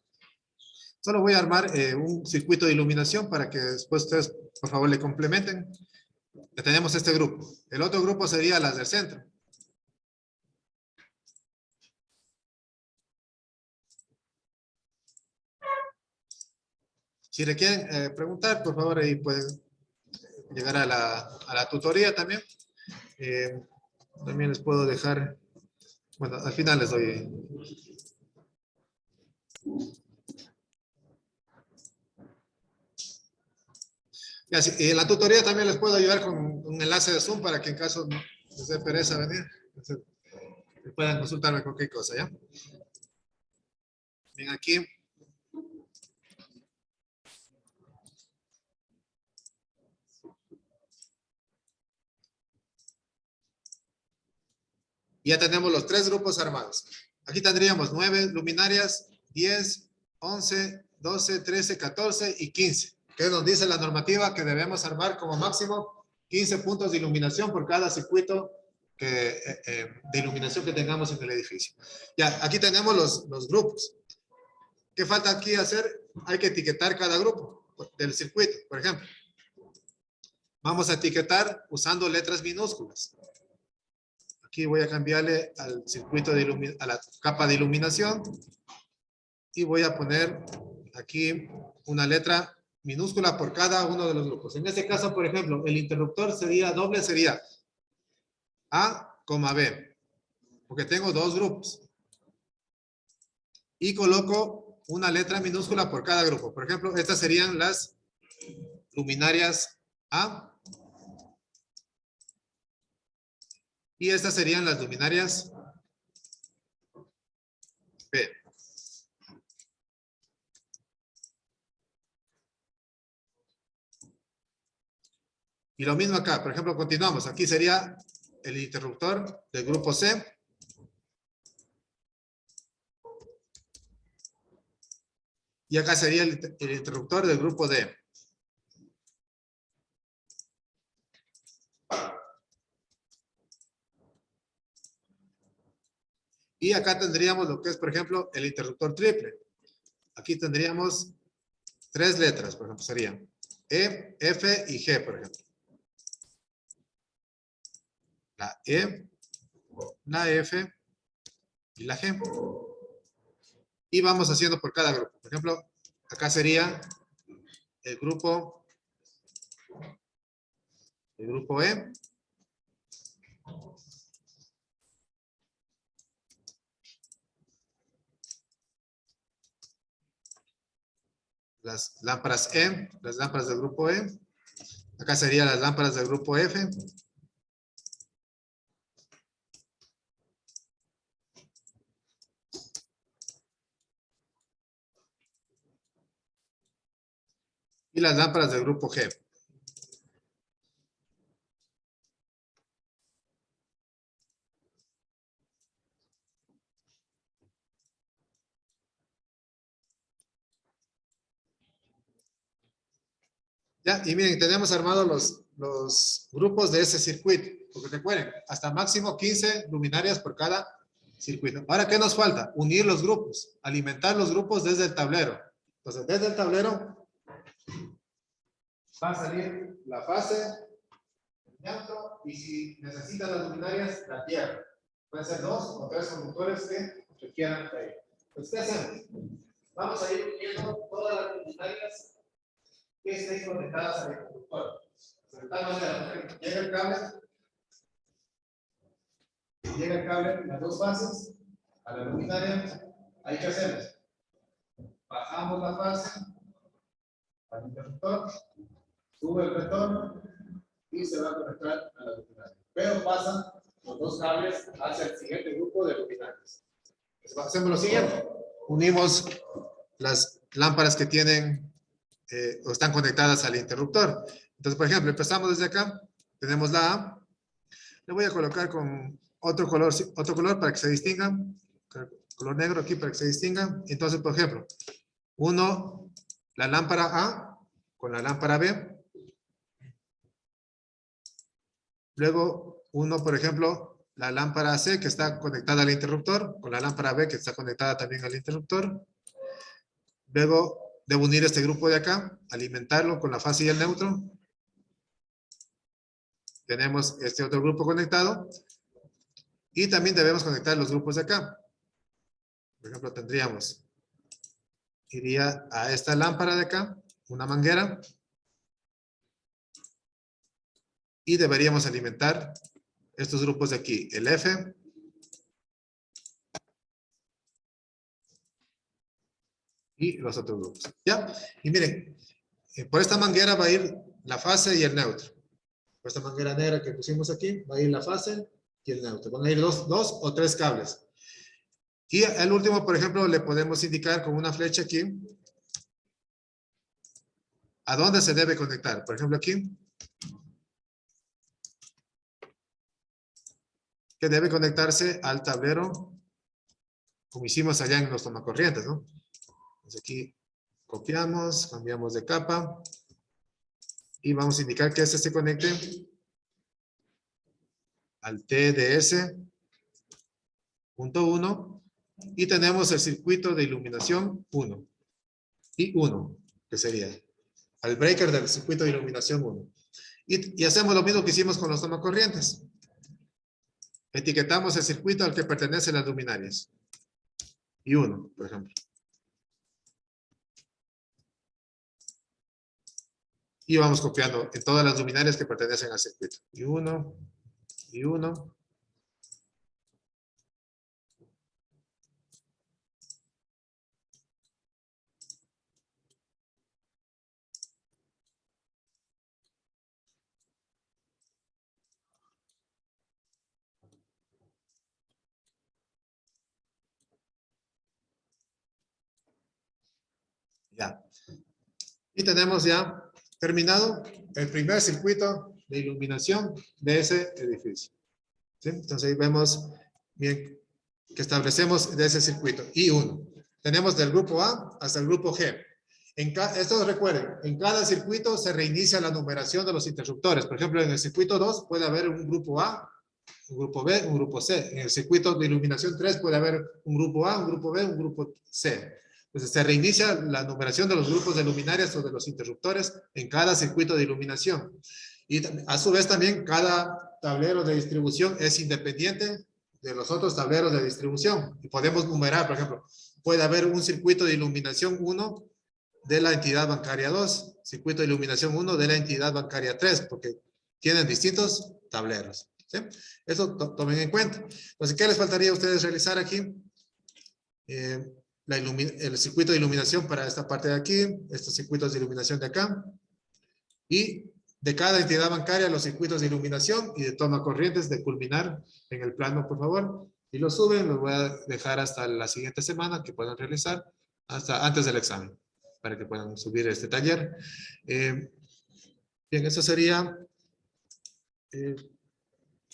Solo voy a armar un circuito de iluminación para que después ustedes, por favor, le complementen. Ya tenemos este grupo. El otro grupo sería las del centro. Si le quieren preguntar, por favor, ahí pueden llegar a la tutoría también. También les puedo dejar, bueno, al final les doy. Ya, y en la tutoría también les puedo ayudar con un enlace de Zoom para que en caso no les dé pereza venir, entonces, puedan consultarme cualquier cosa, ¿ya? Bien, aquí. Y ya tenemos los 3 grupos armados. Aquí tendríamos 9 luminarias, 10, 11, 12, 13, 14 y 15. Que nos dice la normativa que debemos armar como máximo 15 puntos de iluminación por cada circuito de iluminación que tengamos en el edificio. Ya, aquí tenemos los grupos. ¿Qué falta aquí hacer? Hay que etiquetar cada grupo del circuito, por ejemplo. Vamos a etiquetar usando letras minúsculas. Aquí voy a cambiarle al circuito a la capa de iluminación y voy a poner aquí una letra minúscula por cada uno de los grupos. En este caso, por ejemplo, el interruptor sería doble, sería A, B, porque tengo 2 grupos. Y coloco una letra minúscula por cada grupo. Por ejemplo, estas serían las luminarias A. Y estas serían las luminarias B. Y lo mismo acá. Por ejemplo, continuamos. Aquí sería el interruptor del grupo C. Y acá sería el interruptor del grupo D. Y acá tendríamos lo que es, por ejemplo, el interruptor triple. Aquí tendríamos 3 letras, por ejemplo, serían E, F y G, por ejemplo. La E, la F y la G. Y vamos haciendo por cada grupo. Por ejemplo, acá sería el grupo E. Las lámparas E, las lámparas del grupo E. Acá serían las lámparas del grupo F. Y las lámparas del grupo G. Ya, y miren, tenemos armados los grupos de ese circuito. Porque recuerden, hasta máximo 15 luminarias por cada circuito. Ahora, ¿qué nos falta? Unir los grupos, alimentar los grupos desde el tablero. Entonces, desde el tablero va a salir la fase, el neutro, y si necesitan las luminarias, la tierra. Pueden ser 2 o 3 conductores que requieran de ello. Pues, ¿qué hacemos? Vamos a ir uniendo todas las luminarias que estén conectadas al interruptor. De tal manera, llega el cable, las 2 fases, a la luminaria. Ahí, ¿qué hacemos? Bajamos la fase al interruptor, sube el retorno y se va a conectar a la luminaria. Pero pasan los 2 cables hacia el siguiente grupo de luminarias. Hacemos lo siguiente. Unimos las lámparas que tienen o están conectadas al interruptor. Entonces, por ejemplo, empezamos desde acá. Tenemos la A. Le voy a colocar con otro color para que se distinga. Color negro aquí para que se distinga. Entonces, por ejemplo, la lámpara A con la lámpara B. Luego, por ejemplo, la lámpara C que está conectada al interruptor, con la lámpara B que está conectada también al interruptor. Luego, debo unir este grupo de acá, alimentarlo con la fase y el neutro. Tenemos este otro grupo conectado. Y también debemos conectar los grupos de acá. Por ejemplo, iría a esta lámpara de acá, una manguera. Y deberíamos alimentar estos grupos de aquí, el F. Y los otros grupos. ¿Ya? Y miren, por esta manguera va a ir la fase y el neutro. Por esta manguera negra que pusimos aquí, va a ir la fase y el neutro. Van a ir dos o 3 cables. Y el último, por ejemplo, le podemos indicar con una flecha aquí a dónde se debe conectar. Por ejemplo, aquí. que debe conectarse al tablero, como hicimos allá en los tomacorrientes, ¿no? Entonces aquí copiamos, cambiamos de capa y vamos a indicar que este se conecte al TDS.1 y tenemos el circuito de iluminación 1 y 1, que sería al breaker del circuito de iluminación 1. Y hacemos lo mismo que hicimos con los tomacorrientes. Etiquetamos el circuito al que pertenecen las luminarias. Y 1, por ejemplo. Y vamos copiando en todas las luminarias que pertenecen al circuito. Y 1, y 1. Ya. Y tenemos ya terminado el primer circuito de iluminación de ese edificio. ¿Sí? Entonces ahí vemos bien que establecemos de ese circuito. I1. Tenemos del grupo A hasta el grupo G. Esto recuerden, en cada circuito se reinicia la numeración de los interruptores. Por ejemplo, en el circuito 2 puede haber un grupo A, un grupo B, un grupo C. En el circuito de iluminación 3 puede haber un grupo A, un grupo B, un grupo C. Entonces se reinicia la numeración de los grupos de luminarias o de los interruptores en cada circuito de iluminación. Y a su vez también cada tablero de distribución es independiente de los otros tableros de distribución. Y podemos numerar, por ejemplo, puede haber un circuito de iluminación 1 de la entidad bancaria 2, circuito de iluminación 1 de la entidad bancaria 3, porque tienen distintos tableros. ¿Sí? Eso tomen en cuenta. Entonces, ¿qué les faltaría a ustedes realizar aquí? El circuito de iluminación para esta parte de aquí, estos circuitos de iluminación de acá, y de cada entidad bancaria los circuitos de iluminación y de toma corrientes de culminar en el plano, por favor. Y lo suben, los voy a dejar hasta la siguiente semana que puedan realizar, hasta antes del examen, para que puedan subir este taller. Bien, eso sería